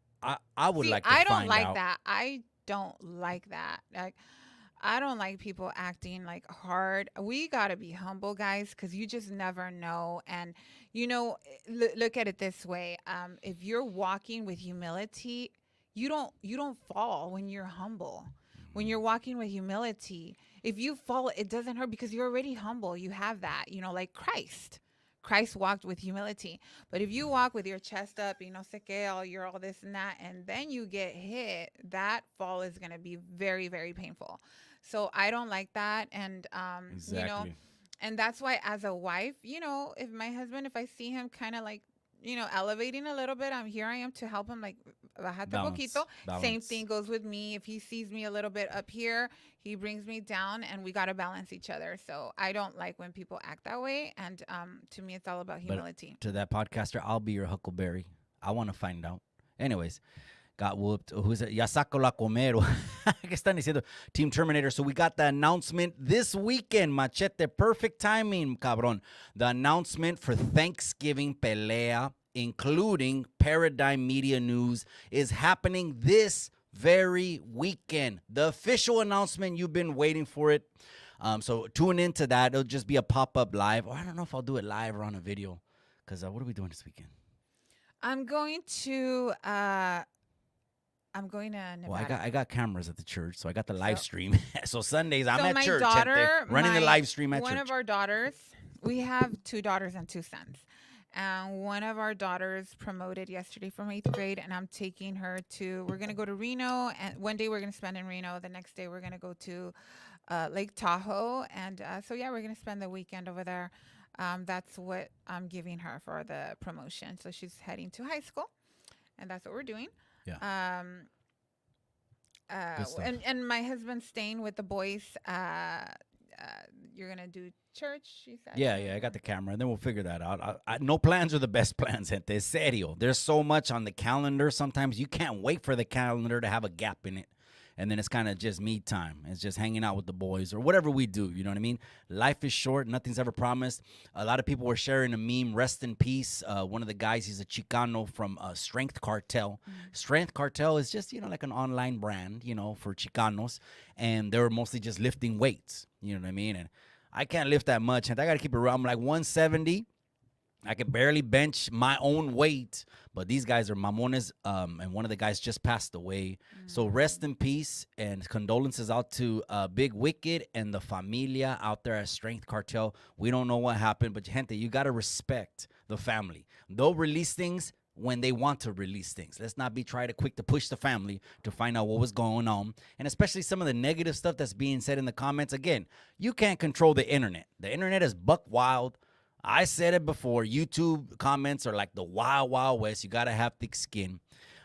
I would see, like to I don't find like out. that. I don't like that. Like, I don't like people acting like hard. We got to be humble, guys, because you just never know. And, look at it this way. If you're walking with humility, you don't fall when you're humble. When you're walking with humility, if you fall, it doesn't hurt because you're already humble. You have that, like Christ. Christ walked with humility. But if you walk with your chest up, sé qué, you're all this and that, and then you get hit, that fall is going to be very, very painful. So I don't like that. And, Exactly. and that's why as a wife, if my husband, if I see him kind of like, elevating a little bit, I am to help him, like, bájate poquito. Balance. Same Balance. thing goes with me. If he sees me a little bit up here, he brings me down, and we got to balance each other. So I don't like when people act that way. And to me, it's all about But humility. to that podcaster, I'll be your Huckleberry. I want to find out. Anyways, got whooped. Who's it? Ya saco la comer. ¿Qué están diciendo? Team Terminator. So we got the announcement this weekend. Machete. Perfect timing, cabrón. The announcement for Thanksgiving Pelea, including Paradigm Media News, is happening this very weekend. The official announcement, you've been waiting for it. So tune into that. It'll just be a pop-up live. Or I don't know if I'll do it live or on a video. Because what are we doing this weekend? I'm going to Nevada. Well, I got cameras at the church, so I got the live So- stream. So Sundays I'm so at my church, daughter, gente, running the live stream at one church. of our daughters, we have 2 daughters and 2 sons. And one of our daughters promoted yesterday from 8th grade, and I'm taking her we're going to go to Reno, and one day we're going to spend in Reno. The next day we're going to go to Lake Tahoe. And so, yeah, we're going to spend the weekend over there. That's what I'm giving her for the promotion. So she's heading to high school, and that's what we're doing. Yeah. Good stuff. And my husband's staying with the boys. You're gonna do church, she said. Yeah, I got the camera. Then we'll figure that out. No plans are the best plans, gente. Serio. There's so much on the calendar. Sometimes you can't wait for the calendar to have a gap in it. And then it's kind of just me time. It's just hanging out with the boys or whatever we do. You know what I mean? Life is short. Nothing's ever promised. A lot of people were sharing a meme, rest in peace. One of the guys, he's a Chicano from Strength Cartel. Strength Cartel is just, like an online brand, for Chicanos. And they were mostly just lifting weights. You know what I mean? And I can't lift that much. And I got to keep it real. I'm like 170. I could barely bench my own weight, but these guys are mamones, and one of the guys just passed away. So rest in peace, and condolences out to Big Wicked and the familia out there at Strength Cartel. We don't know what happened, but gente, you got to respect the family. They'll release things when they want to release things. Let's not be try to quick to push the family to find out what was going on, and especially some of the negative stuff that's being said in the comments. Again, you can't control the internet. The internet is buck wild. I said it before. YouTube comments are like the wild, wild west. You got to have thick skin.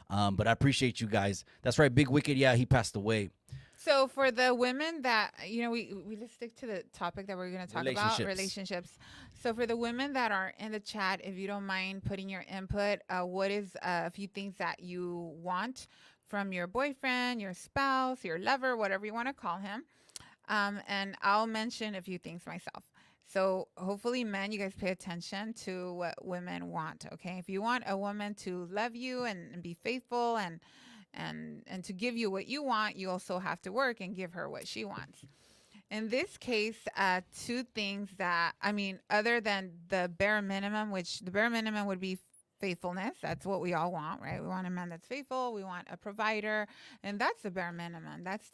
But I appreciate you guys. That's right. Big Wicked. Yeah, he passed away. So for the women that, we just stick to the topic that we're going to talk about, relationships. So for the women that are in the chat, if you don't mind putting your input, what is a few things that you want from your boyfriend, your spouse, your lover, whatever you want to call him. And I'll mention a few things myself. So hopefully, men, you guys pay attention to what women want, okay? If you want a woman to love you and be faithful and to give you what you want, you also have to work and give her what she wants. In this case, 2 things that, other than the bare minimum, which the bare minimum would be faithfulness. That's what we all want, right? We want a man that's faithful. We want a provider. And that's the bare minimum. That's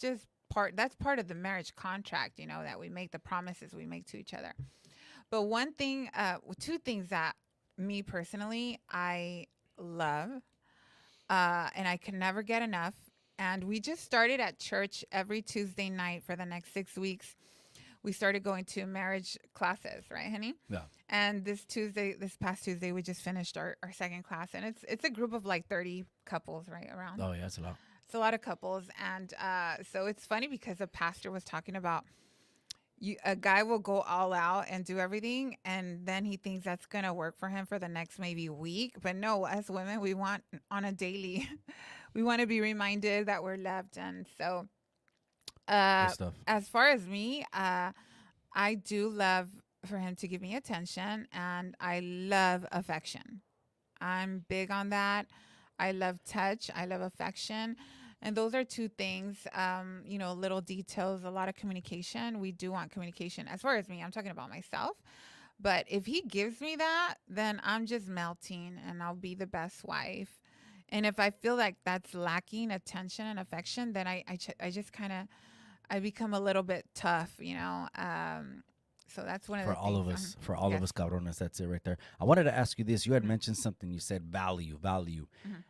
part of the marriage contract, that we make, the promises we make to each other. But 2 things that me personally, I love, and I can never get enough. And we just started at church every Tuesday night for the next 6 weeks. we started going to marriage classes, right, honey? Yeah. And this past Tuesday, we just finished our second class, and it's a group of like 30 couples right around. Oh, yeah, that's a lot. It's a lot of couples, and so it's funny because the pastor was talking about a guy will go all out and do everything, and then he thinks that's gonna work for him for the next maybe week. But no, as women, we want on a daily, we want to be reminded that we're loved, and so Good stuff. as far as me, I do love for him to give me attention, and I love affection. I'm big on that. I love touch. I love affection. And those are two things, little details, a lot of communication. We do want communication. As far as me, I'm talking about myself. But if he gives me that, then I'm just melting and I'll be the best wife. And if I feel like that's lacking attention and affection, then I just kind of, I become a little bit tough, so that's one of For the all things. of us, for all of us cabrones, that's it right there. I wanted to ask you this. You had mentioned something. You said value. Mhm.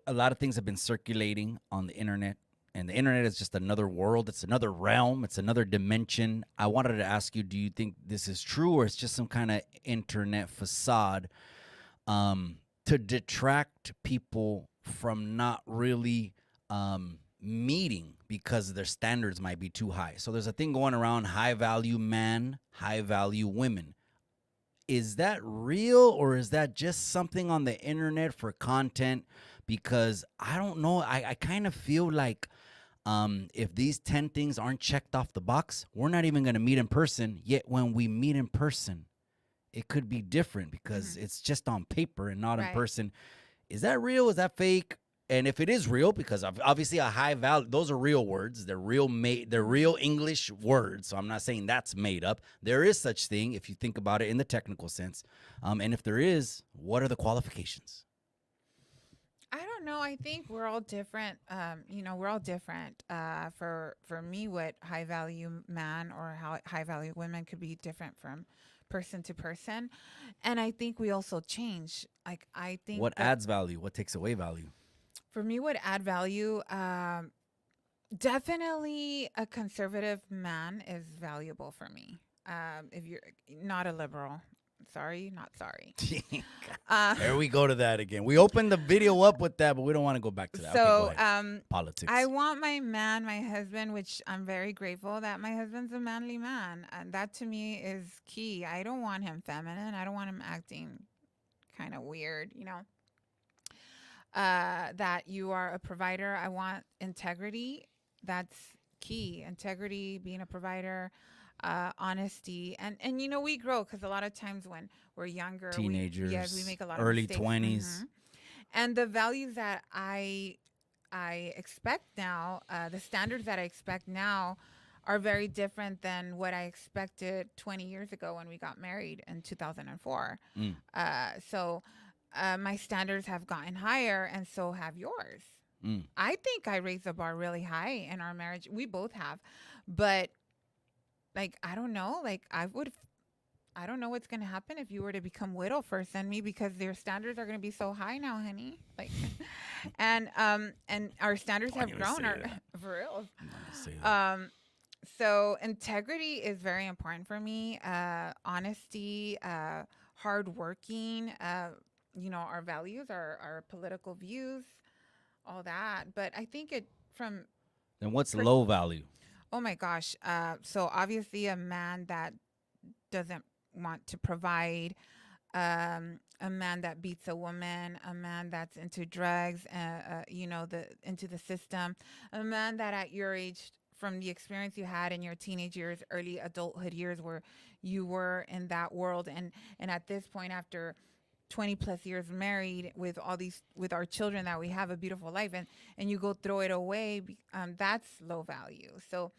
A lot of things have been circulating on the internet, and the internet is just another world. It's another realm. It's another dimension. I wanted to ask you, do you think this is true, or it's just some kind of internet facade to detract people from not really meeting because their standards might be too high? So there's a thing going around: high value man, high value women. Is that real, or is that just something on the internet for content? Because I don't know. I kind of feel like if these 10 things aren't checked off the box, we're not even going to meet in person. Yet when we meet in person, it could be different because it's just on paper and not in Right. person. Is that real? Is that fake? And if it is real, because obviously a high value, those are real words. They're real English words. So I'm not saying that's made up. There is such thing if you think about it in the technical sense. And if there is, what are the qualifications? I don't know. I think we're all different. We're all different. For me, what high value man or how high value women could be different from person to person, and I think we also change. Like I think What adds value? What takes away value? for me, what add value, definitely a conservative man is valuable for me. If you're not a liberal, sorry, not sorry. There we go to that again. We opened the video up with that, but we don't want to go back to that. Okay, go ahead. Politics. I want my man, my husband, which I'm very grateful that my husband's a manly man. And that to me is key. I don't want him feminine. I don't want him acting kind of weird, that you are a provider. I want integrity. That's key. Integrity, being a provider, honesty. And we grow because a lot of times when we're younger, teenagers, we make a lot early of mistakes. 20s. And the values that I expect now, the standards that I expect now are very different than what I expected 20 years ago when we got married in 2004. So my standards have gotten higher, and so have yours. I think I raised the bar really high in our marriage. We both have. But, I don't know. I don't know what's going to happen if you were to become widow first than me, because their standards are going to be so high now, honey. And our standards have grown. For real. So integrity is very important for me. Honesty, hardworking, our values, our political views, all that. But I think Then what's low value? Oh my gosh. So obviously a man that doesn't want to provide, a man that beats a woman, a man that's into drugs, into the system, a man that at your age, from the experience you had in your teenage years, early adulthood years, where you were in that world, and at this point, after 20 plus years married with our children, that we have a beautiful life, and you go throw it away, that's low value. So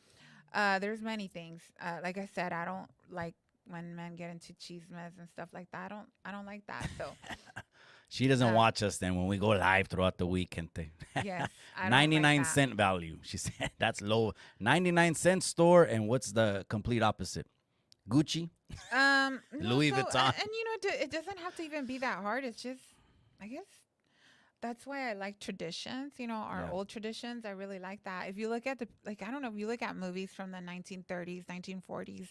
there's many things. Like I said, I don't like when men get into chismes and stuff like that. I don't like that. So she doesn't watch us then when we go live throughout the week, gente. Yes, I don't 99 like that. cent value. She said that's low. 99-cent store. And what's the complete opposite? Gucci? Louis Vuitton. And it doesn't have to even be that hard. It's just, I guess that's why I like traditions, our Yeah. old traditions. I really like that. If you look at I don't know, if you look at movies from the 1930s, 1940s,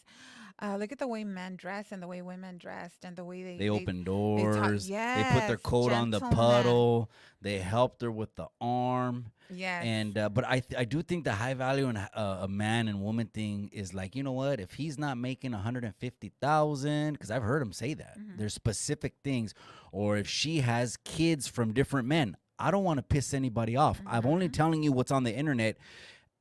look at the way men dress and the way women dressed and the way They open they talk. doors. They put their Yes, coat on the gentlemen. puddle. They helped her with the arm. Yes. And but I do think the high value and a man and woman thing is like, you know what? If he's not making 150,000, because I've heard him say that Hmm. there's specific things, or if she has kids from different men, I don't want to piss anybody off. I'm only Hmm. telling you what's on the internet.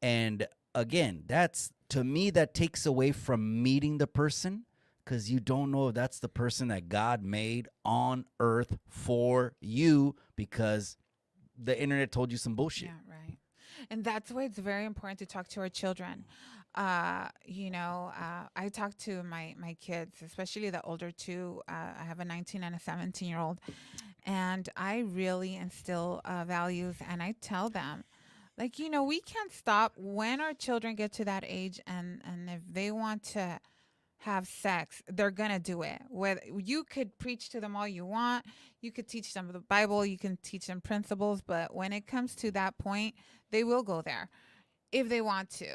And again, that's to me that takes away from meeting the person because you don't know if that's the person that God made on earth for you because the internet told you some bullshit. Yeah, right. And that's why it's very important to talk to our children. I talk to my kids, especially the older two. I have a 19 and a 17-year-old, and I really instill values, and I tell them, like, we can't stop when our children get to that age, and if they want to have sex, they're gonna do it. Whether you could preach to them all you want, you could teach them the Bible, you can teach them principles, but when it comes to that point, they will go there if they want to.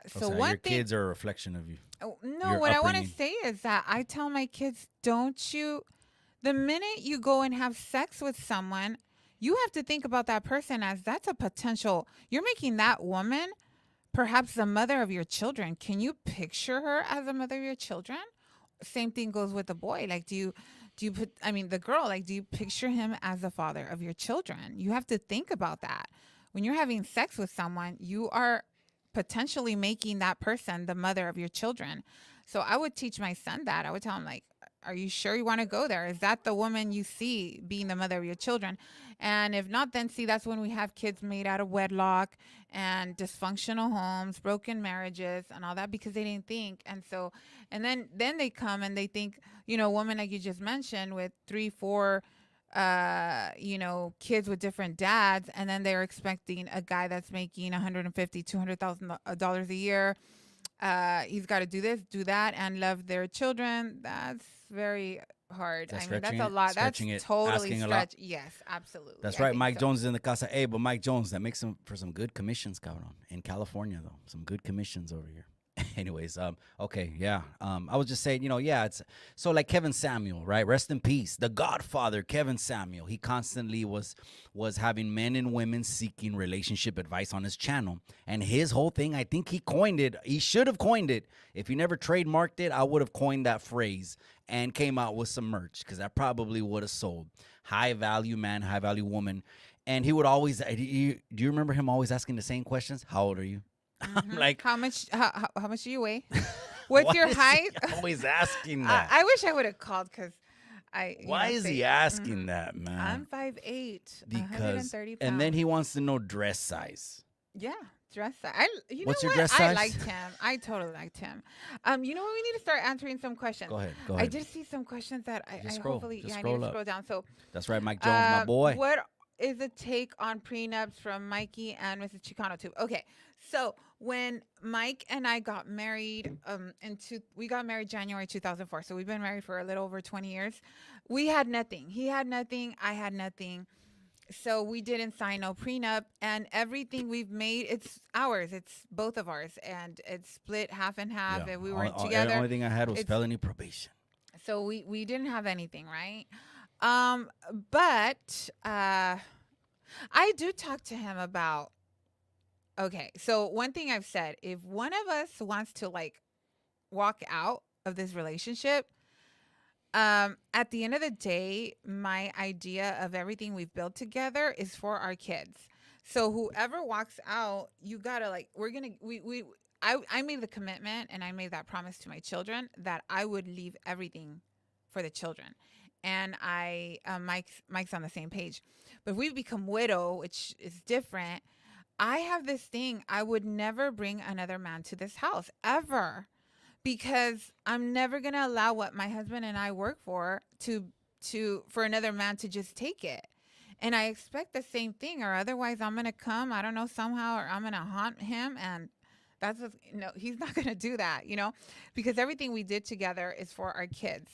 So So one your thing, kids are a reflection of you, oh, no, your what I want to upbringing. say is that I tell my kids, don't you, the minute you go and have sex with someone, you have to think about that person as that's a potential. You're making that woman perhaps the mother of your children. Can you picture her as the mother of your children? Same thing goes with the boy. Like, do you put, I mean, the girl, like, do you picture him as the father of your children? You have to think about that. When you're having sex with someone, you are potentially making that person the mother of your children. So I would teach my son that. I would tell him, like, are you sure you want to go there? Is that the woman you see being the mother of your children? And if not, then see, that's when we have kids made out of wedlock and dysfunctional homes, broken marriages, and all that because they didn't think. And so, and then they come and they think, women like you just mentioned with 3, 4, kids with different dads, and then they're expecting a guy that's making 150, $200,000 a year. He's got to do this, do that, and love their children. That's very hard. That's I mean, that's stretching a it, lot. That's stretching it, totally asking a lot. stretch. Yes, absolutely. That's I right. think Mike so. Jones is in the casa. Hey, but Mike Jones, that makes him for some good commissions, cabrón. In California, though. Some good commissions over here. Anyways, okay, yeah. I was just saying, yeah, it's so like Kevin Samuel, right? Rest in peace. The Godfather, Kevin Samuel. He constantly was having men and women seeking relationship advice on his channel. And his whole thing, I think he coined it. He should have coined it. If he never trademarked it, I would have coined that phrase and came out with some merch because that probably would have sold. High value man, high value woman. And he would always, do you remember him always asking the same questions? How old are you? I'm like, How much? How much do you weigh? What's why your is height? he always asking I, that? I wish I would have called because Why is he asking that, man? I'm 5'8", Because 130 pounds. and then he wants to know dress size. Yeah, dress size. What's know your what? dress I size? liked him. I totally liked him. You know what? We need to start answering some questions. Go ahead. I did see some questions that I Just scroll. hopefully Just I scroll need to up. scroll down. So That's right, Mike Jones, my boy. what is the take on prenups from Mikey and Mrs ChicanoTube? Okay, so when Mike and I got married, we got married January 2004. So we've been married for a little over 20 years. We had nothing. He had nothing. I had nothing. So we didn't sign no prenup, and everything we've made, it's ours. It's both of ours, and it's split half and half. And we weren't The together. only thing I had was It's- felony probation. So we didn't have anything, right? But I do talk to him about, okay, so one thing I've said, if one of us wants to like walk out of this relationship, at the end of the day, my idea of everything we've built together is for our kids. So whoever walks out, you gotta like, I made the commitment and I made that promise to my children that I would leave everything for the children. And Mike's on the same page. But if we become widow, which is different, I have this thing. I would never bring another man to this house ever, because I'm never gonna allow what my husband and I work for for another man to just take it. And I expect the same thing, or otherwise I'm gonna come, I don't know, somehow, or I'm gonna haunt him, and that's he's not gonna do that, because everything we did together is for our kids.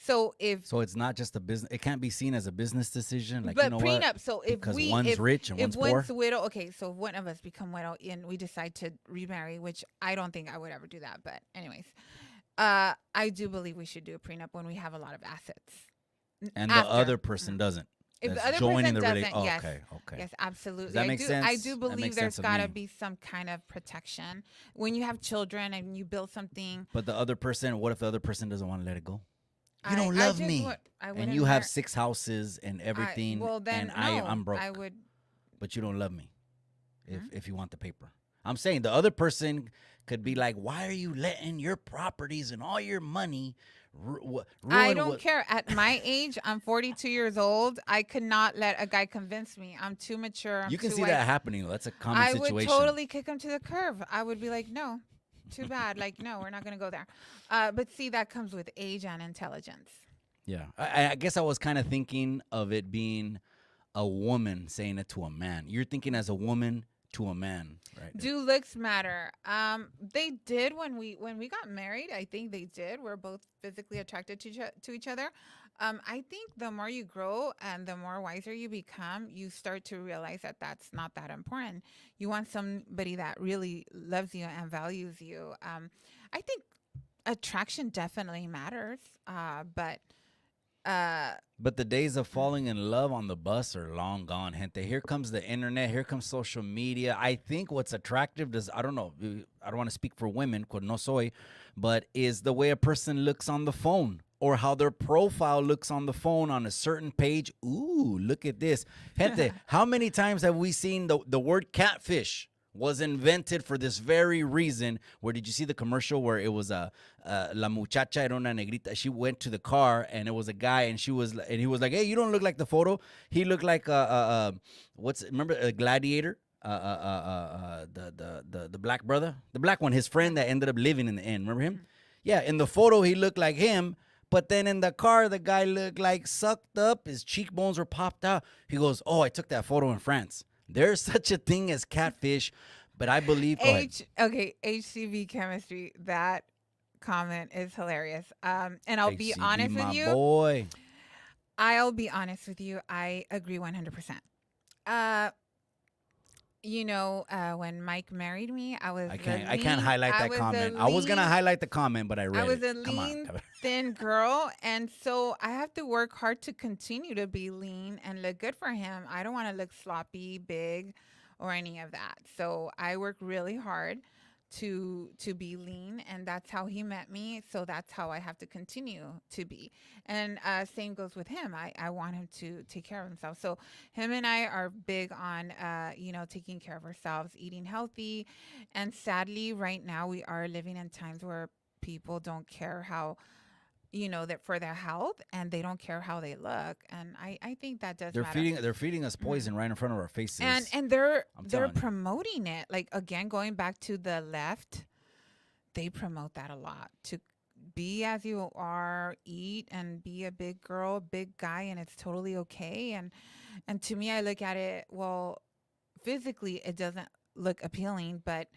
So if So it's not just a business. It can't be seen as a business decision. Like, but you know prenup. what? So if Because we one's rich and one's if poor. one's widow, okay. So if one of us become widow and we decide to remarry, which I don't think I would ever do that. But anyways, I do believe we should do a prenup when we have a lot of assets. And After. the other person doesn't. If That's the other joining person the doesn't, oh, yes, okay, okay. yes, absolutely. Does that make sense? I do That believe makes there's sense of got to me. be some kind of protection when you have children and you build something. But the other person, what if the other person doesn't want to let it go? You I- don't I love just me. would- I And wouldn't you have mar- 6 houses and everything. well, then and no, I'm broke. I would. But you don't love me Hmm? if you want the paper. I'm saying the other person could be like, why are you letting your properties and all your money ruin I don't care. At my age, I'm 42 years old. I could not let a guy convince me. I'm too mature. You can too see wise. that happening. That's a common I situation. would totally kick him to the curb. I would be like, no, too bad. Like, no, we're not going to go there. But see, that comes with age and intelligence. Yeah. I guess I was kind of thinking of it being a woman saying it to a man. You're thinking as a woman to a man, right? Do looks matter? They did when we got married. I think they did. We're both physically attracted to each other. I think the more you grow and the more wiser you become, you start to realize that that's not that important. You want somebody that really loves you and values you. I think attraction definitely matters, but the days of falling in love on the bus are long gone, gente. Here comes the internet. Here comes social media. I think what's attractive is, I don't know, I don't want to speak for women, pues no soy, but is the way a person looks on the phone or how their profile looks on the phone on a certain page. Ooh, look at this. Gente, how many times have we seen the word catfish was invented for this very reason? Where did you see the commercial where it was la muchacha era una negrita? She went to the car and it was a guy and he was like, hey, you don't look like the photo. He looked like remember a Gladiator? The black brother, the black one, his friend that ended up living in the end. Remember him? Yeah, in the photo he looked like him, but then in the car the guy looked like sucked up. His cheekbones were popped out. He goes, oh, I took that photo in France. There's such a thing as catfish, but I believe HCV chemistry. That comment is hilarious. And I'll be honest with you. Boy. I'll be honest with you. I agree 100%. When Mike married me, I can't highlight that comment. I was gonna highlight the comment, but I read it. I was a lean, thin girl, and so I have to work hard to continue to be lean and look good for him. I don't want to look sloppy, big, or any of that. So I work really hard to be lean, and that's how he met me. So that's how I have to continue to be. And same goes with him. I want him to take care of himself. So him and I are big on taking care of ourselves, eating healthy. And sadly, right now we are living in times where people don't care how that for their health, and they don't care how they look, and I think that does matter. They're feeding us poison right in front of our faces, and they're promoting it. Like, again, going back to the left, they promote that a lot, to be as you are, eat and be a big girl, big guy, and it's totally okay. And to me, I look at it, well, physically it doesn't look appealing, but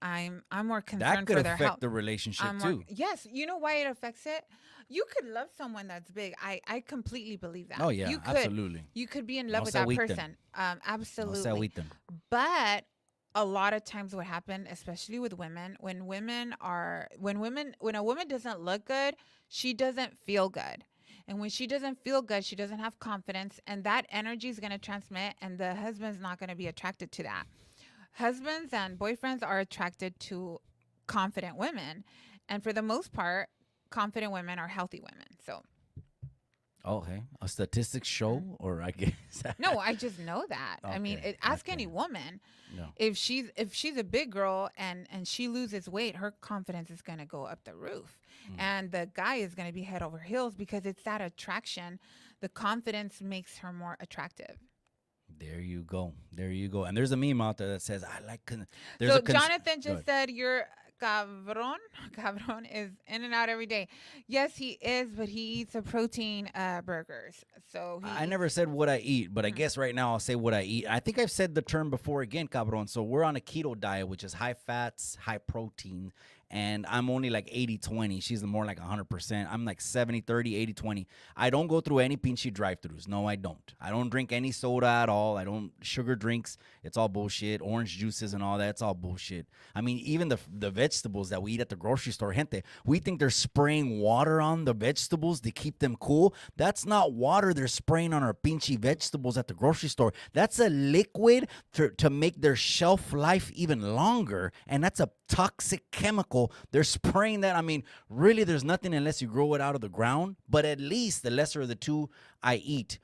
I'm more concerned for their health. That could affect the relationship too. Yes, you know why it affects it? You could love someone that's big. I completely believe that. Oh yeah, you could, absolutely. You could be in love with that person. Absolutely. But a lot of times, what happens, especially with women, when a woman doesn't look good, she doesn't feel good. And when she doesn't feel good, she doesn't have confidence, and that energy is going to transmit, and the husband's not going to be attracted to that. Husbands and boyfriends are attracted to confident women. And for the most part, confident women are healthy women. So. Okay. A statistics show, or I guess. No, I just know that. Okay. I mean, ask any woman. No. If she's a big girl and she loses weight, her confidence is going to go up the roof. And the guy is going to be head over heels because it's that attraction. The confidence makes her more attractive. There you go. And there's a meme out there that says, I like... So Jonathan just said, you're cabron. Cabron is in and out every day. Yes, he is, but he eats a protein burgers. So I never said what I eat, but I guess right now I'll say what I eat. I think I've said the term before again, cabron. So we're on a keto diet, which is high fats, high protein, and I'm only like 80-20. She's more like 100%. I'm like 70-30, 80-20. I don't go through any pinchy drive-thrus. No, I don't. I don't drink any soda at all. I don't sugar drinks. It's all bullshit. Orange juices and all that. It's all bullshit. I mean, even the vegetables that we eat at the grocery store, gente, we think they're spraying water on the vegetables to keep them cool. That's not water they're spraying on our pinchy vegetables at the grocery store. That's a liquid to make their shelf life even longer, and that's a toxic chemical. They're spraying that. I mean, really, there's nothing unless you grow it out of the ground, but at least the lesser of the two I eat.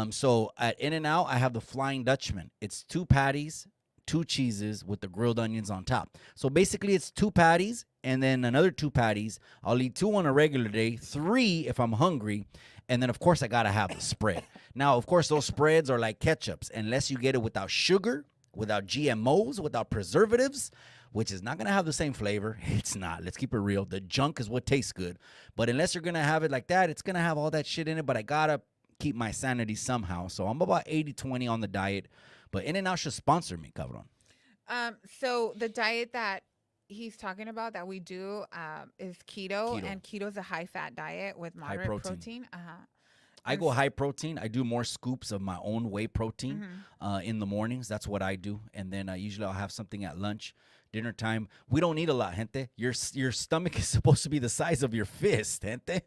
So at In-N-Out, I have the Flying Dutchman. It's 2 patties, 2 cheeses with the grilled onions on top. So basically, it's 2 patties and then another 2 patties. I'll eat 2 on a regular day, 3 if I'm hungry. And then, of course, I got to have the spread. Now, of course, those spreads are like ketchups. Unless you get it without sugar, without GMOs, without preservatives, which is not going to have the same flavor. It's not. Let's keep it real. The junk is what tastes good. But unless you're going to have it like that, it's going to have all that shit in it. But I got to keep my sanity somehow. So I'm about 80-20 on the diet. But In-N-Out should sponsor me, cabrón. So the diet that he's talking about that we do is keto. And keto is a high-fat diet with moderate protein. I go high protein. I do more scoops of my own whey protein in the mornings. That's what I do. And then usually I'll have something at lunch. Dinner time. We don't eat a lot, gente. Your stomach is supposed to be the size of your fist, gente.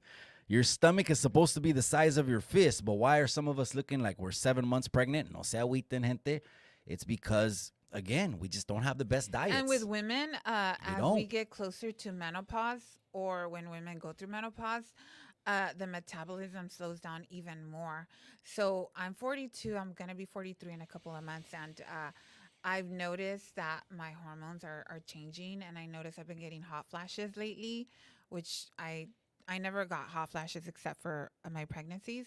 Your stomach is supposed to be the size of your fist. But why are some of us looking like we're 7 months pregnant? No se agüiten, gente. It's because, again, we just don't have the best diets. And with women, as we get closer to menopause, or when women go through menopause, the metabolism slows down even more. So I'm 42. I'm going to be 43 in a couple of months. And I've noticed that my hormones are changing. And I notice I've been getting hot flashes lately, which I never got hot flashes except for my pregnancies.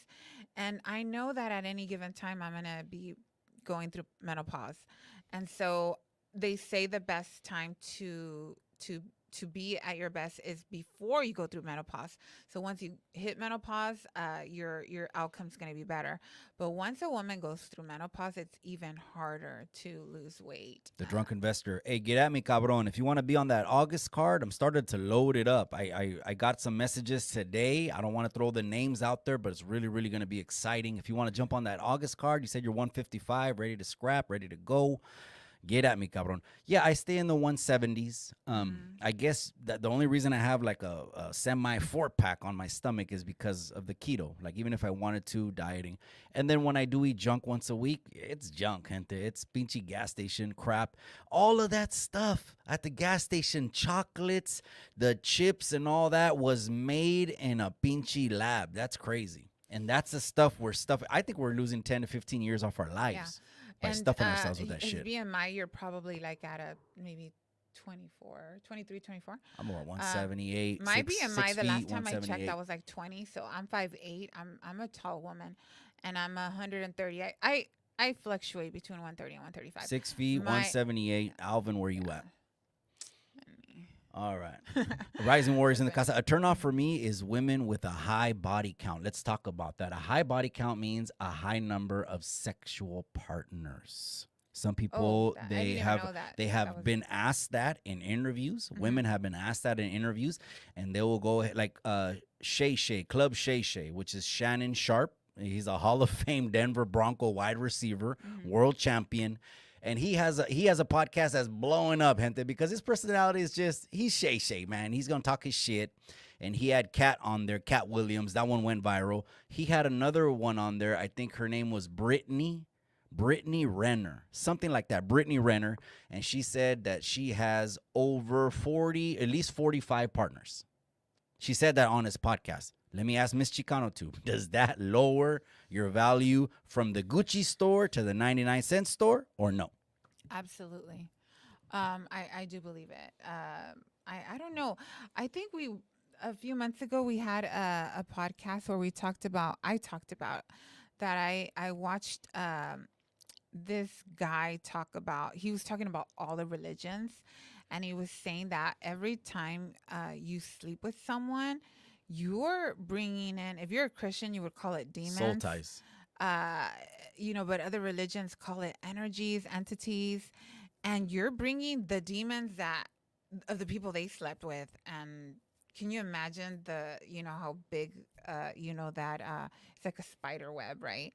And I know that at any given time, I'm going to be going through menopause. And so they say the best time to be at your best is before you go through menopause. So once you hit menopause, your outcome's going to be better. But once a woman goes through menopause, it's even harder to lose weight. The drunk investor. Hey, get at me, cabrón. If you want to be on that August card, I'm started to load it up. I got some messages today. I don't want to throw the names out there, but it's really, really going to be exciting. If you want to jump on that August card, you said you're 155, ready to scrap, ready to go. Get at me, cabrón. Yeah, I stay in the 170s. I guess that the only reason I have like a semi 4-pack on my stomach is because of the keto. Like even if I wanted to, dieting. And then when I do eat junk once a week, it's junk, gente. It's pinchy gas station crap. All of that stuff at the gas station, chocolates, the chips and all that was made in a pinchy lab. That's crazy. And that's the stuff I think we're losing 10 to 15 years off our lives. Yeah. By stuffing ourselves with that shit. BMI, you're probably like at a maybe 23, 24. I'm about 178. My BMI, the last time I checked, I was like 20. So I'm 5'8". I'm a tall woman, and I'm 130. I fluctuate between 130 and 135. 6 feet, 178. Alvin, where you at? All right. Rising Warriors in the casa. A turnoff for me is women with a high body count. Let's talk about that. A high body count means a high number of sexual partners. Some people, they have been asked that in interviews. Women have been asked that in interviews, and they will go like Shay Shay, Club Shay Shay, which is Shannon Sharp. He's a Hall of Fame Denver Bronco wide receiver, world champion. And he has a podcast that's blowing up, gente, because his personality is just, he's Shay Shay, man. He's going to talk his shit. And he had Kat on there, Kat Williams. That one went viral. He had another one on there. I think her name was Brittany Renner, something like that, Brittany Renner. And she said that she has over 40, at least 45 partners. She said that on his podcast. Let me ask Mrs ChicanoTube, does that lower your value from the Gucci store to the 99-cent store or no? Absolutely. I do believe it. I don't know. I think a few months ago, we had a podcast where I talked about that I watched this guy he was talking about all the religions, and he was saying that every time you sleep with someone, you're bringing in, if you're a Christian, you would call it demons. Soul ties. But other religions call it energies, entities, and you're bringing the demons that of the people they slept with. And can you imagine how big, that it's like a spider web, right?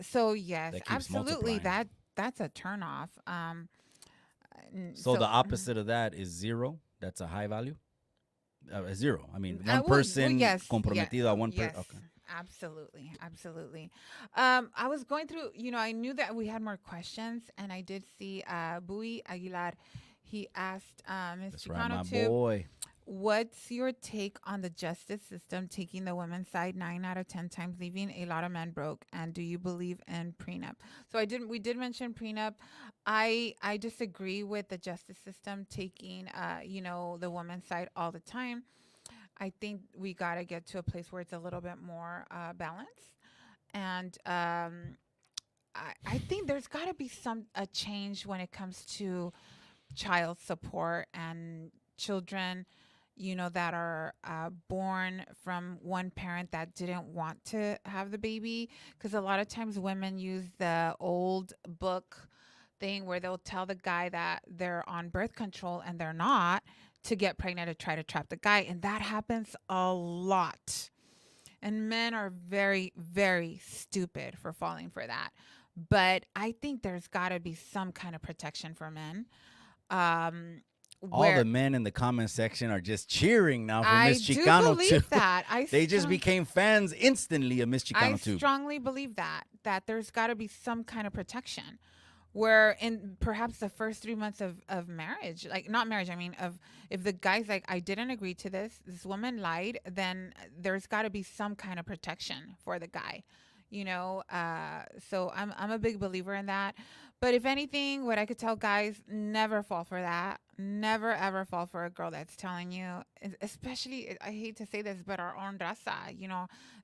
So yes, That keeps absolutely. multiplying. That's a turnoff. So the opposite of that is zero. That's a high value. Zero. I mean, one well, person yes, yeah, comprometido a one person. yes, Okay. absolutely, absolutely. I was going through, I knew that we had more questions, and I did see Bui Aguilar. He asked Ms. That's right, my ChicanoTube, boy. what's your take on the justice system taking the women's side 9 out of 10 times, leaving a lot of men broke? And do you believe in prenup? So we did mention prenup. I disagree with the justice system taking, the women's side all the time. I think we got to get to a place where it's a little bit more balanced. And I think there's got to be a change when it comes to child support and children, that are born from one parent that didn't want to have the baby. Because a lot of times women use the old book thing where they'll tell the guy that they're on birth control and they're not, to get pregnant, to try to trap the guy. And that happens a lot. And men are very, very stupid for falling for that. But I think there's got to be some kind of protection for men. All the men in the comment section are just cheering now for I Miss do Chicano believe tube. that. They just became fans instantly of Miss I Chicano tube. strongly believe that there's got to be some kind of protection, where in perhaps the first 3 months of marriage, like not marriage, I mean, of if the guy's like, I didn't agree to this woman lied, then there's got to be some kind of protection for the guy, so I'm a big believer in that. But if anything, what I could tell guys, never fall for that. Never, ever fall for a girl that's telling you, especially, I hate to say this, but our own raza,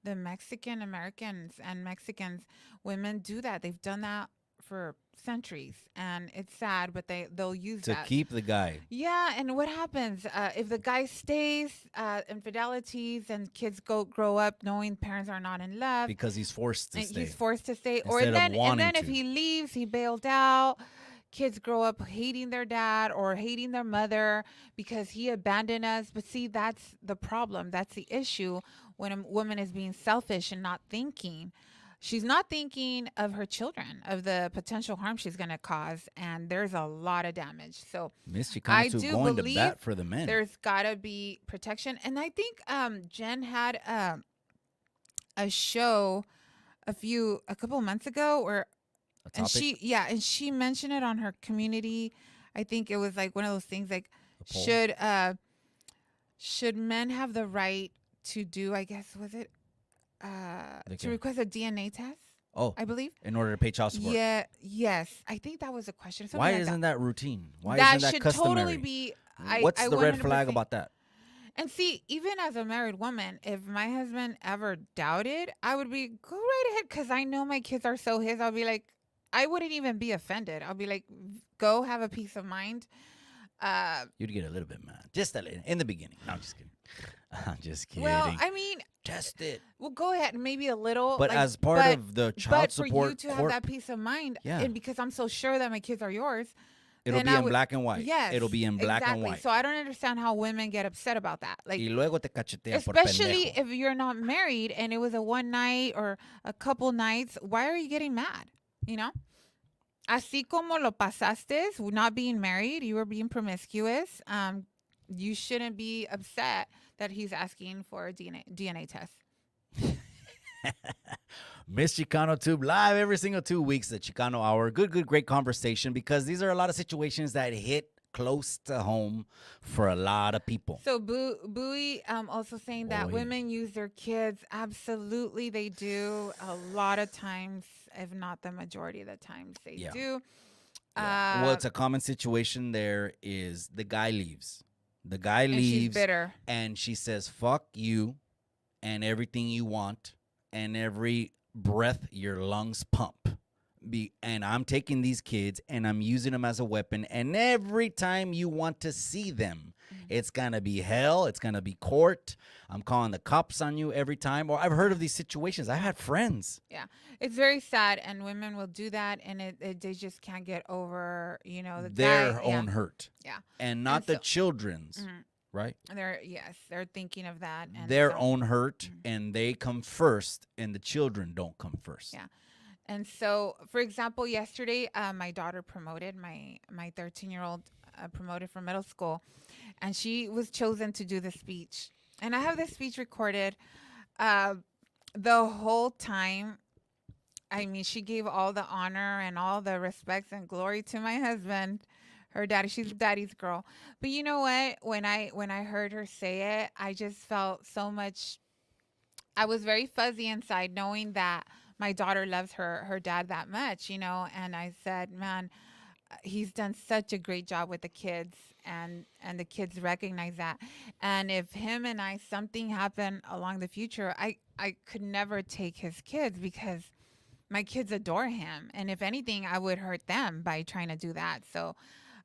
the Mexican Americans and Mexicans, women do that. They've done that for centuries, and it's sad, but they'll use to that keep the guy. Yeah, and what happens if the guy stays, infidelities, and kids grow up knowing parents are not in love Because he's forced to and stay. He's forced to stay, Instead of wanting and then if to. he leaves, he bailed out. Kids grow up hating their dad or hating their mother because he abandoned us. But see, that's the problem. That's the issue when a woman is being selfish and not thinking. She's not thinking of her children, of the potential harm she's going to cause, and there's a lot of damage. So Miss I Chicano do going to believe bat for the men. there's got to be protection. And I think Jen had a show a couple months ago where A topic? and she mentioned it on her community. I think it was like one of those things like, A poll. should men have the right to do, I guess, was it to request a DNA test? Oh, I believe. in order to pay child support. Yeah. Yes. I think that was a question. Why like isn't that routine? Why that isn't that should customary? totally be. What's the red 100% flag about that? And see, even as a married woman, if my husband ever doubted, I would be, go right ahead, because I know my kids are so his. I'll be like, I wouldn't even be offended. I'll be like, go have a peace of mind. You'd get a little bit mad. Just a little. In the beginning. No, I'm just kidding. I'm just kidding. Well, I mean, test it. Well, go ahead, maybe a little. But as part of the child support for you to have that peace of mind, Yeah. and because I'm so sure that my kids are yours, it'll then be I in would- black and white. Yes, It'll be in black exactly. and white. So I don't understand how women get upset about that. Like, Y luego te cachetean por especially pendejo. if you're not married and it was a one night or a couple nights, why are you getting mad? Así como lo pasaste, not being married, you were being promiscuous. You shouldn't be upset that he's asking for a DNA test. Miss Chicano Tube live every single 2 weeks, the Chicano Hour. Good, great conversation, because these are a lot of situations that hit close to home for a lot of people. So Bowie also saying that Boy. women use their kids. Absolutely, they do. A lot of times, if not the majority of the times, they Yeah. do. Yeah. Well, it's a common situation there is the guy leaves. The guy and she's leaves bitter. and she says, fuck you and everything you want and every breath your lungs pump. And I'm taking these kids and I'm using them as a weapon. And every time you want to see them, It's going to be hell. It's going to be court. I'm calling the cops on you every time. Or I've heard of these situations. I've had friends. Yeah, it's very sad, and women will do that, and they just can't get over, the Their guy. own hurt. Yeah, And not the so, children's. Right? They're thinking of that. And their own hurt, and they come first, and the children don't come first. Yeah. And so, for example, yesterday, my daughter promoted, my 13-year-old promoted from middle school, and she was chosen to do the speech. And I have this speech recorded. The whole time, I mean, she gave all the honor and all the respects and glory to my husband, her daddy. She's daddy's girl. But you know what? When I heard her say it, I just felt so much. I was very fuzzy inside, knowing that my daughter loves her dad that much, and I said, man, he's done such a great job with the kids, and the kids recognize that. And if him and I, something happened along the future, I could never take his kids, because my kids adore him. And if anything, I would hurt them by trying to do that. So,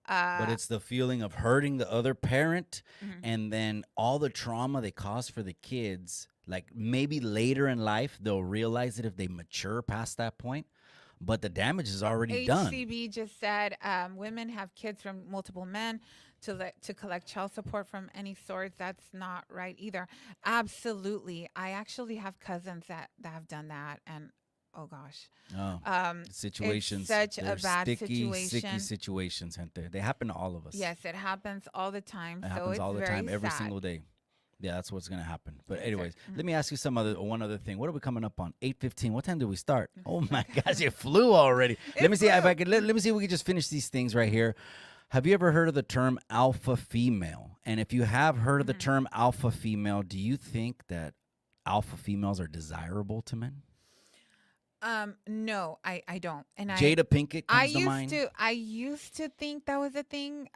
but it's the feeling of hurting the other parent, and then all the trauma they cause for the kids. Like, maybe later in life, they'll realize it if they mature past that point. But the damage is already done. HCB just said women have kids from multiple men to collect child support from any source. That's not right either. Absolutely. I actually have cousins that have done that. And, oh, gosh. Situations. It's such a bad sticky situation. situations, gente. They happen to all of us. Yes, it happens all the time. It happens all the time, every single day. Yeah, that's what's gonna happen. But anyways, let me ask you one other thing. What are we coming up on? 8:15. What time did we start? Oh my gosh, it flew already. Let me see if I can. Let me see if we can just finish these things right here. Have you ever heard of the term alpha female? And if you have heard of the term alpha female, do you think that alpha females are desirable to men? No, I don't. And Jada Pinkett comes to mind. I used to think that was a thing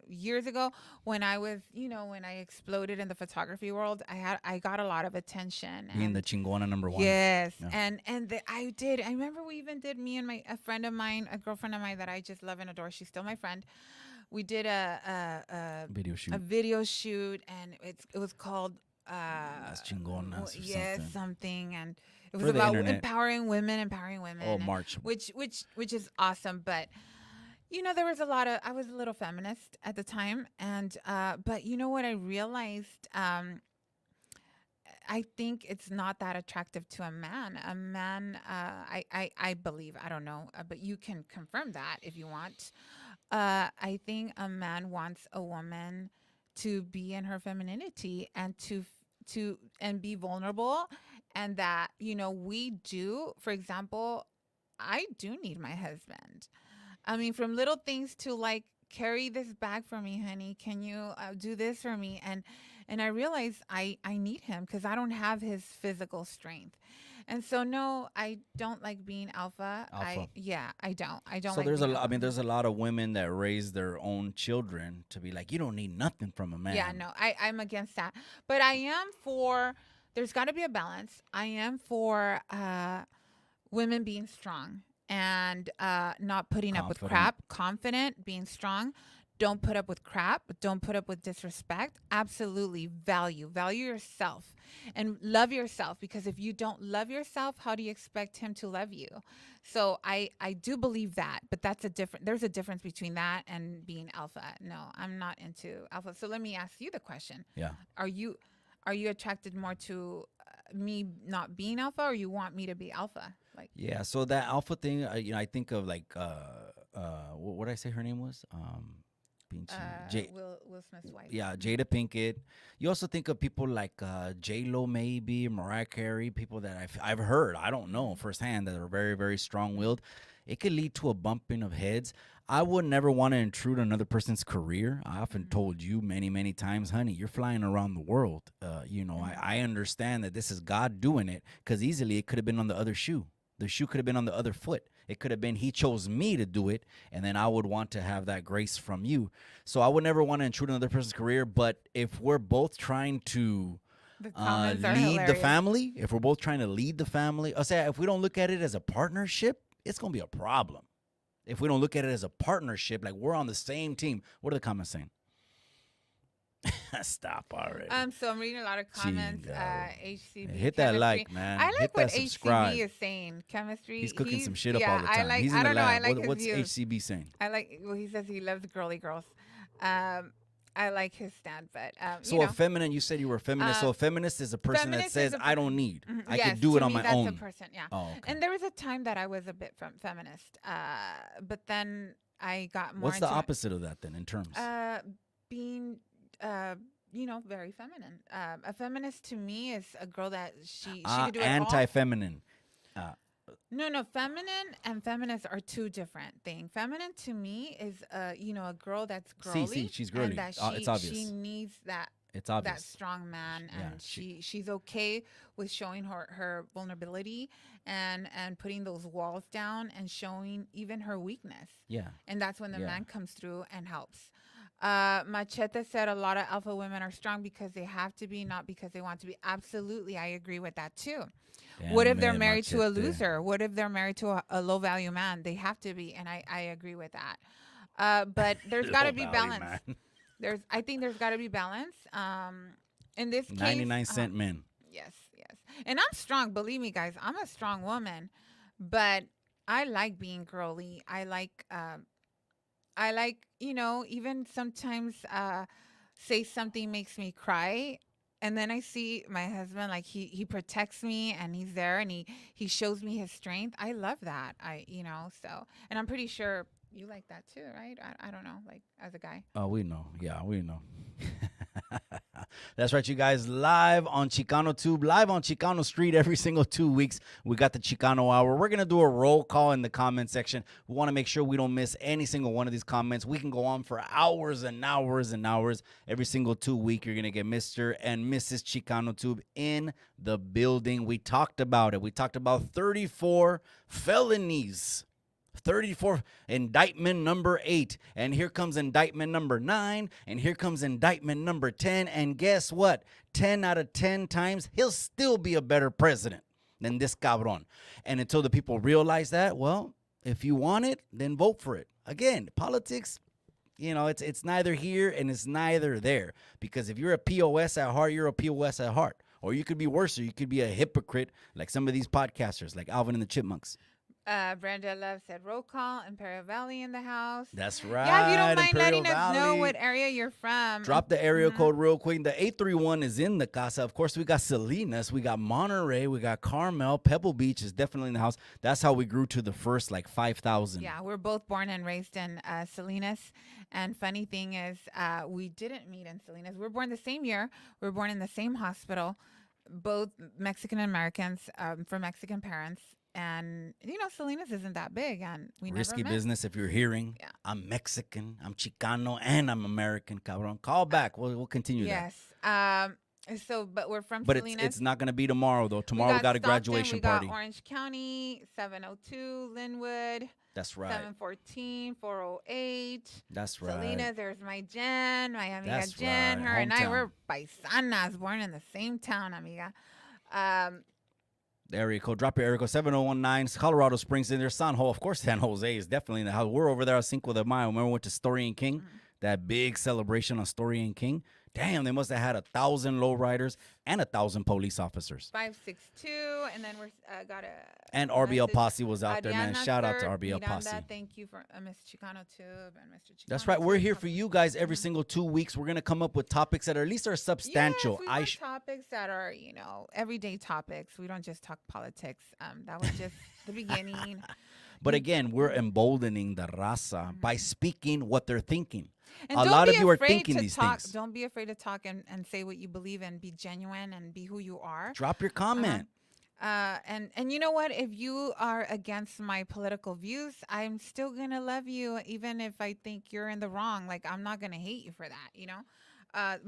years ago when I was, when I exploded in the photography world. I got a lot of attention. Being the chingona number one. Yes, yeah. I did. I remember we even did, me and a friend of mine, a girlfriend of mine that I just love and adore. She's still my friend. We did a video shoot, and it was called Las Chingonas. Yes, something. And it was For about empowering women. Oh, March. Which is awesome. But, there was I was a little feminist at the time. And, but you know what I realized? I think it's not that attractive to a man. A man, I believe, I don't know, but you can confirm that if you want. I think a man wants a woman to be in her femininity and and be vulnerable. And that, we do, for example, I do need my husband. I mean, from little things to like, carry this bag for me, honey. Can you do this for me? And I realize I need him, because I don't have his physical strength. And so, no, I don't like being alpha. I don't. So like there's a lot of women that raise their own children to be like, you don't need nothing from a man. Yeah, no, I'm against that. But I am for, there's got to be a balance. I am for women being strong and not putting up with crap. Confident, being strong. Don't put up with crap. Don't put up with disrespect. Absolutely. Value yourself and love yourself, because if you don't love yourself, how do you expect him to love you? So I do believe that, but there's a difference between that and being alpha. No, I'm not into alpha. So let me ask you the question. Yeah. Are you attracted more to me not being alpha, or you want me to be alpha? Like, yeah. So that alpha thing, I think of like, what did I say her name was? Will Smith's wife. Yeah, Jada Pinkett. You also think of people like J-Lo, maybe Mariah Carey, people that I've heard, I don't know firsthand, that are very, very strong-willed. It could lead to a bumping of heads. I would never want to intrude on another person's career. I often told you many, many times, honey, you're flying around the world. I understand that this is God doing it, because easily it could have been on the other shoe. The shoe could have been on the other foot. It could have been he chose me to do it, and then I would want to have that grace from you. So I would never want to intrude on another person's career. But if we're both trying to lead the family, if we don't look at it as a partnership, it's going to be a problem. If we don't look at it as a partnership, like we're on the same team. What are the comments saying? Stop already. So I'm reading a lot of comments. Chingado. HCB Hit that chemistry. like, man. I like Hit what that subscribe. HCB is saying. Chemistry. He's cooking some shit up all the I time. like. He's I in the don't know. I lab. like his What's views. HCB saying? I like. Well, he says he loves girly girls. I like his stand, but So you a know. feminine, you said you were a feminist. So a feminist is a person that Feminist says, is a I don't need. I yes, could do to it on me, my that's own. a person, yeah. Oh, okay. And there was a time that I was a bit feminist, but then I got more What's the into opposite of that then in terms? being, very feminine. A feminist to me is a girl that she could do it all. Anti-feminine. No, feminine and feminist are two different things. Feminine to me is, a girl that's girly. See, she's girly. And that It's obvious. she needs that. It's obvious. That strong man, Yeah, and she's okay with showing her vulnerability and putting those walls down and showing even her weakness. Yeah. And that's when the man comes through and helps. Machete said a lot of alpha women are strong because they have to be, not because they want to be. Absolutely, I agree with that too. Damn What if they're man, married to a Machete. loser? What if they're married to a low value man? They have to be, and I agree with that. But there's got to be Low value balance. man. I think there's got to be balance. In this case, 99-cent men. Yes. And I'm strong. Believe me, guys. I'm a strong woman, but I like being girly. I like, even sometimes say something makes me cry. And then I see my husband, like he protects me and he's there and he shows me his strength. I love that. And I'm pretty sure you like that too, right? I don't know, like as a guy. Oh, we know. Yeah, we know. That's right, you guys. Live on ChicanoTube, live on Chicano Street every single 2 weeks. We got the Chicano Hour. We're going to do a roll call in the comment section. We want to make sure we don't miss any single one of these comments. We can go on for hours and hours and hours. Every single 2 week, you're going to get Mr. and Mrs. ChicanoTube in the building. We talked about it. We talked about 34 felonies. 34, indictment number 8, and here comes indictment number 9, and here comes indictment number 10, and guess what? 10 out of 10 times, he'll still be a better president than this cabron. And until the people realize that, well, if you want it, then vote for it. Again, politics, it's neither here and it's neither there, because if you're a POS at heart, you're a POS at heart. Or you could be worse, or you could be a hypocrite like some of these podcasters, like Alvin and the Chipmunks. Brenda Love said roll call. Imperial Valley in the house. That's right. Yeah, if you don't mind Imperial letting us know Valley. what area you're from. Drop the area code real quick. The 831 is in the casa. Of course, we got Salinas, we got Monterey, we got Carmel. Pebble Beach is definitely in the house. That's how we grew to the first 5,000. Yeah, we're both born and raised in Salinas. And funny thing is, we didn't meet in Salinas. We were born the same year. We were born in the same hospital. Both Mexican Americans from Mexican parents. And, Salinas isn't that big. And we Risky never met. business if you're hearing. Yeah. I'm Mexican, I'm Chicano, and I'm American, cabron. Call back. We'll continue that. Yes. But we're from But Salinas. it's not going to be tomorrow, though. Tomorrow we got a Stockton, graduation party. We got Orange County, 702, Linwood. That's right. 714, 408. That's right. Salinas, there's my Jen, my amiga That's Jen. right. Her and I Hometown. were paisanas, born in the same town, amiga. The area code. Drop your area code 7019. Colorado Springs in there. San Jose. Of course, San Jose is definitely in the house. We're over there on Cinco de Mayo. Remember we went to Story and King? That big celebration on Story and King. Damn, they must have had 1,000 lowriders and 1,000 police officers. 562, and then we're got a. And RBL message. Posse was out there, man. Adriana Shout out to Third, RBL Miranda, Posse. Thank you for Miss ChicanoTube and Mr. Chicano. That's right. We're here for you guys every single 2 weeks. We're gonna come up with topics that are at least are substantial. Yes, we want topics that are everyday topics. We don't just talk politics. That was just the beginning. But again, we're emboldening the raza by speaking what they're thinking. And A don't lot be of you are afraid thinking to these talk. things. Don't be afraid to talk and say what you believe in. Be genuine and be who you are. Drop your comment. And you know what? If you are against my political views, I'm still gonna love you, even if I think you're in the wrong. Like, I'm not gonna hate you for that.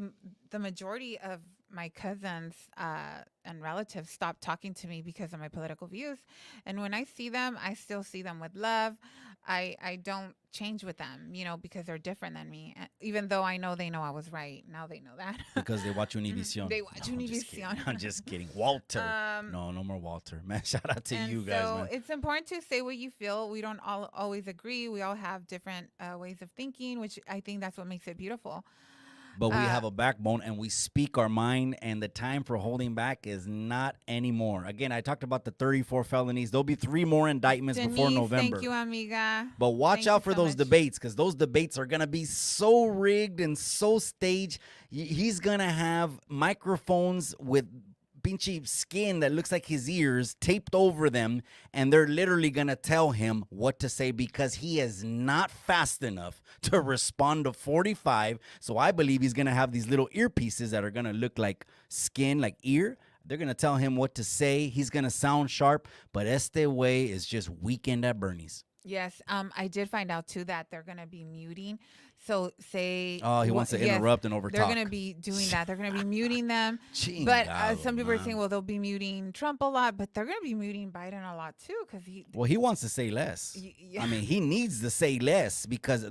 The majority of my cousins and relatives stopped talking to me because of my political views, and when I see them, I still see them with love. I don't change with them, because they're different than me. Even though I know they know I was right. Now they know that. Because they watch Univision. They watch Univision. I'm just kidding. Walter. No more Walter. Man, shout out to you guys, so man. it's important to say what you feel. We don't always agree. We all have different ways of thinking, which I think that's what makes it beautiful. But we have a backbone and we speak our mind, and the time for holding back is not anymore. Again, I talked about the 34 felonies. There'll be 3 more indictments before November. Thank you, amiga. But watch out for those debates, because those debates are going to be so rigged and so staged. He's going to have microphones with pinchy skin that looks like his ears taped over them, and they're literally gonna tell him what to say because he is not fast enough to respond to 45. So I believe he's gonna have these little earpieces that are gonna look like skin, like ear. They're gonna tell him what to say. He's gonna sound sharp, but este way is just Weekend at Bernie's. Yes, I did find out too that they're gonna be muting. So say, oh, he wants to interrupt and overtalk. They're gonna be doing that. They're gonna be muting them. But some people are saying, well, they'll be muting Trump a lot, but they're gonna be muting Biden a lot too, because he wants to say less. I mean, he needs to say less because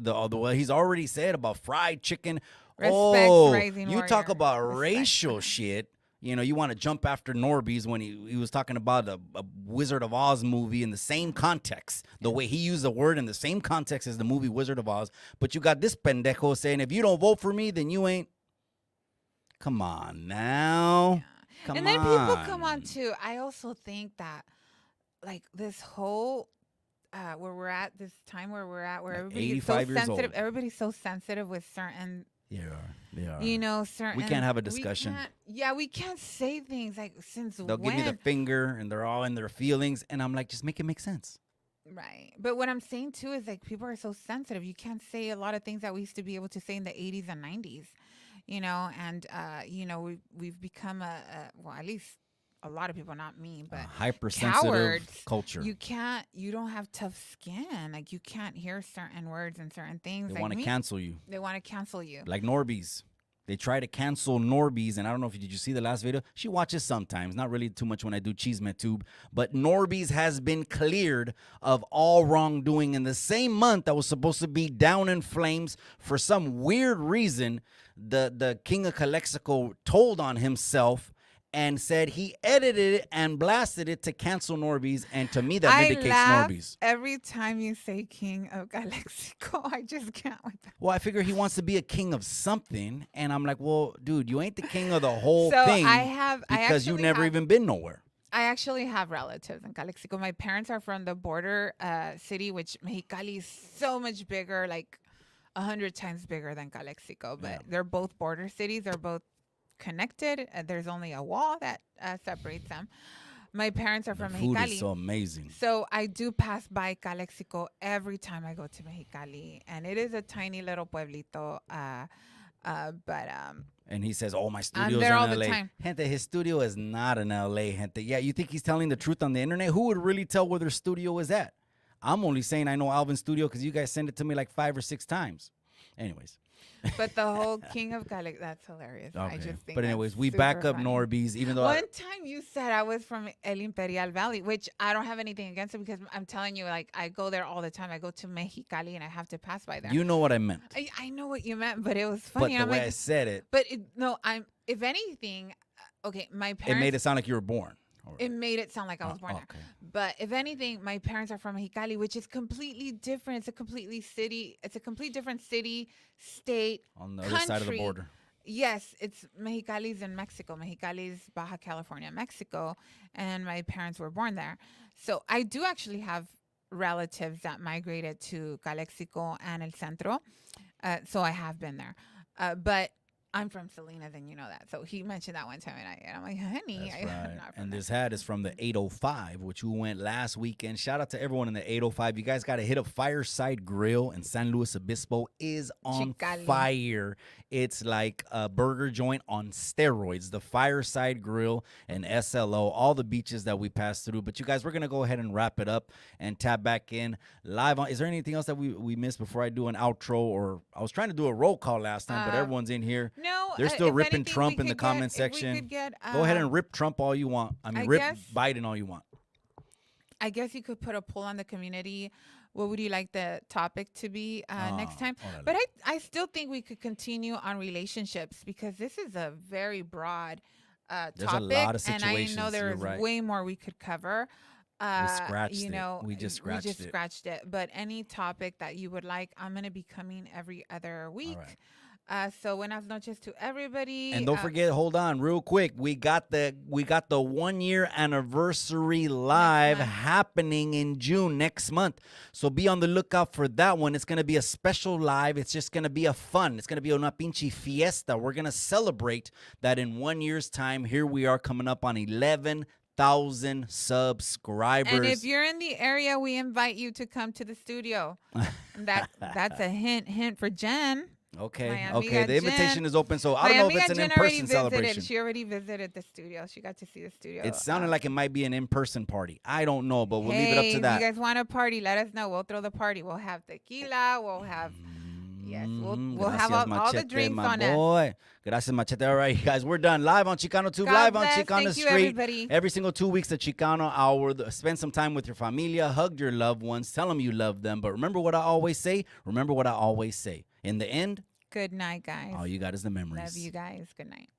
he's already said about fried chicken. Respect, you talk about racial shit. You know, you want to jump after Norby's when he was talking about a Wizard of Oz movie in the same context. The way he used the word in the same context as the movie Wizard of Oz. But you got this pendejo saying, if you don't vote for me, then you ain't. Come on now. Yeah. Come on. And then people come on too. I also think that, like, this whole where we're at, this time where we're at, where everybody's so sensitive. Everybody's so sensitive with certain. They are. You know, certain. We can't have a discussion. We can't say things like since they'll give me the finger and they're all in their feelings, and I'm like, just make it make sense. Right. But what I'm saying too is like people are so sensitive. You can't say a lot of things that we used to be able to say in the 80s and 90s. You know, and you know, we've become well, at least a lot of people, not me, but hypersensitive cowards. Culture. You don't have tough skin. Like you can't hear certain words and certain things. They want to cancel you. They want to cancel you. Like Norby's. They try to cancel Norby's, and I don't know if did you see the last video? She watches sometimes, not really too much when I do Chisme Tube, but Norby's has been cleared of all wrongdoing in the same month that was supposed to be down in flames. For some weird reason, the King of Calexico told on himself and said he edited it and blasted it to cancel Norby's, and to me that vindicates Norby's. Every time you say King of Calexico, I just can't with that. Well, I figure he wants to be a king of something, and I'm like, well, dude, you ain't the king of the whole thing because you've never even been nowhere. I actually have relatives in Calexico. My parents are from the border city, which Mexicali is so much bigger, like 100 times bigger than Calexico, but they're both border cities. They're both connected. There's only a wall that separates them. My parents are from Mexicali. Food is so amazing. So I do pass by Calexico every time I go to Mexicali, and it is a tiny little pueblito. And he says, "Oh, my studio's there in all LA." the time. Gente, his studio is not in LA. Gente, yeah, you think he's telling the truth on the internet? Who would really tell where their studio is at? I'm only saying I know Alvin's studio because you guys send it to me like 5 or 6 times. Anyways. But the whole King of Calexico, that's hilarious. Okay. I just think but anyways, we back up Norby's, even though one time you said I was from El Imperial Valley, which I don't have anything against it because I'm telling you, like, I go there all the time. I go to Mexicali and I have to pass by there. You know what I meant. I know what you meant, but it was funny. But the way I said it. But if anything, okay, my parents. It made it sound like you were born. It made it sound like I was born there. But if anything, my parents are from Mexicali, which is completely different. It's a complete different city, state, on the other side of the border. Yes, it's Mexicali's in Mexico. Mexicali's Baja California, Mexico, and my parents were born there. So I do actually have relatives that migrated to Calexico and El Centro. So I have been there. But I'm from Salinas, and you know that. So he mentioned that one time, and I'm like, honey. That's right. And this hat is from the 805, which we went last weekend. Shout out to everyone in the 805. You guys got to hit up Fireside Grill in San Luis Obispo. Is on fire. It's like a burger joint on steroids. The Fireside Grill and SLO, all the beaches that we passed through. But you guys, we're going to go ahead and wrap it up and tap back in live on. Is there anything else that we missed before I do an outro? Or I was trying to do a roll call last time, but everyone's in here. No, they're still ripping Trump in the comment section. Go ahead and rip Trump all you want. Rip Biden all you want. I guess you could put a poll on the community. What would you like the topic to be next time? But I still think we could continue on relationships because this is a very broad topic. There's a lot of situations. And I know there's way more we could cover. We scratched it. We just scratched it. But any topic that you would like, I'm going to be coming every other week. So buenas noches to everybody. And don't forget, hold on, real quick. We got the 1 year anniversary live happening in June next month. So be on the lookout for that one. It's gonna be a special live. It's just gonna be a fun. It's gonna be una pinche fiesta. We're gonna celebrate that in 1 year's time. Here we are coming up on 11,000 subscribers. And if you're in the area, we invite you to come to the studio. That's a hint for Jen. Okay. The invitation is open, so I don't know if it's an in-person celebration. She already visited the studio. She got to see the studio. It sounded like it might be an in-person party. I don't know, but we'll leave it up to that. If you guys want a party, let us know. We'll throw the party. We'll have tequila. We'll have we'll have all the drinks on us. Gracias, Machete. All right, guys, we're done. Live on ChicanoTube, live on Chicano Street. Every single 2 weeks at Chicano Hour. Spend some time with your familia. Hug your loved ones. Tell them you love them. But remember what I always say. In the end, good night, guys. all you got is the memories. Love you guys. Good night.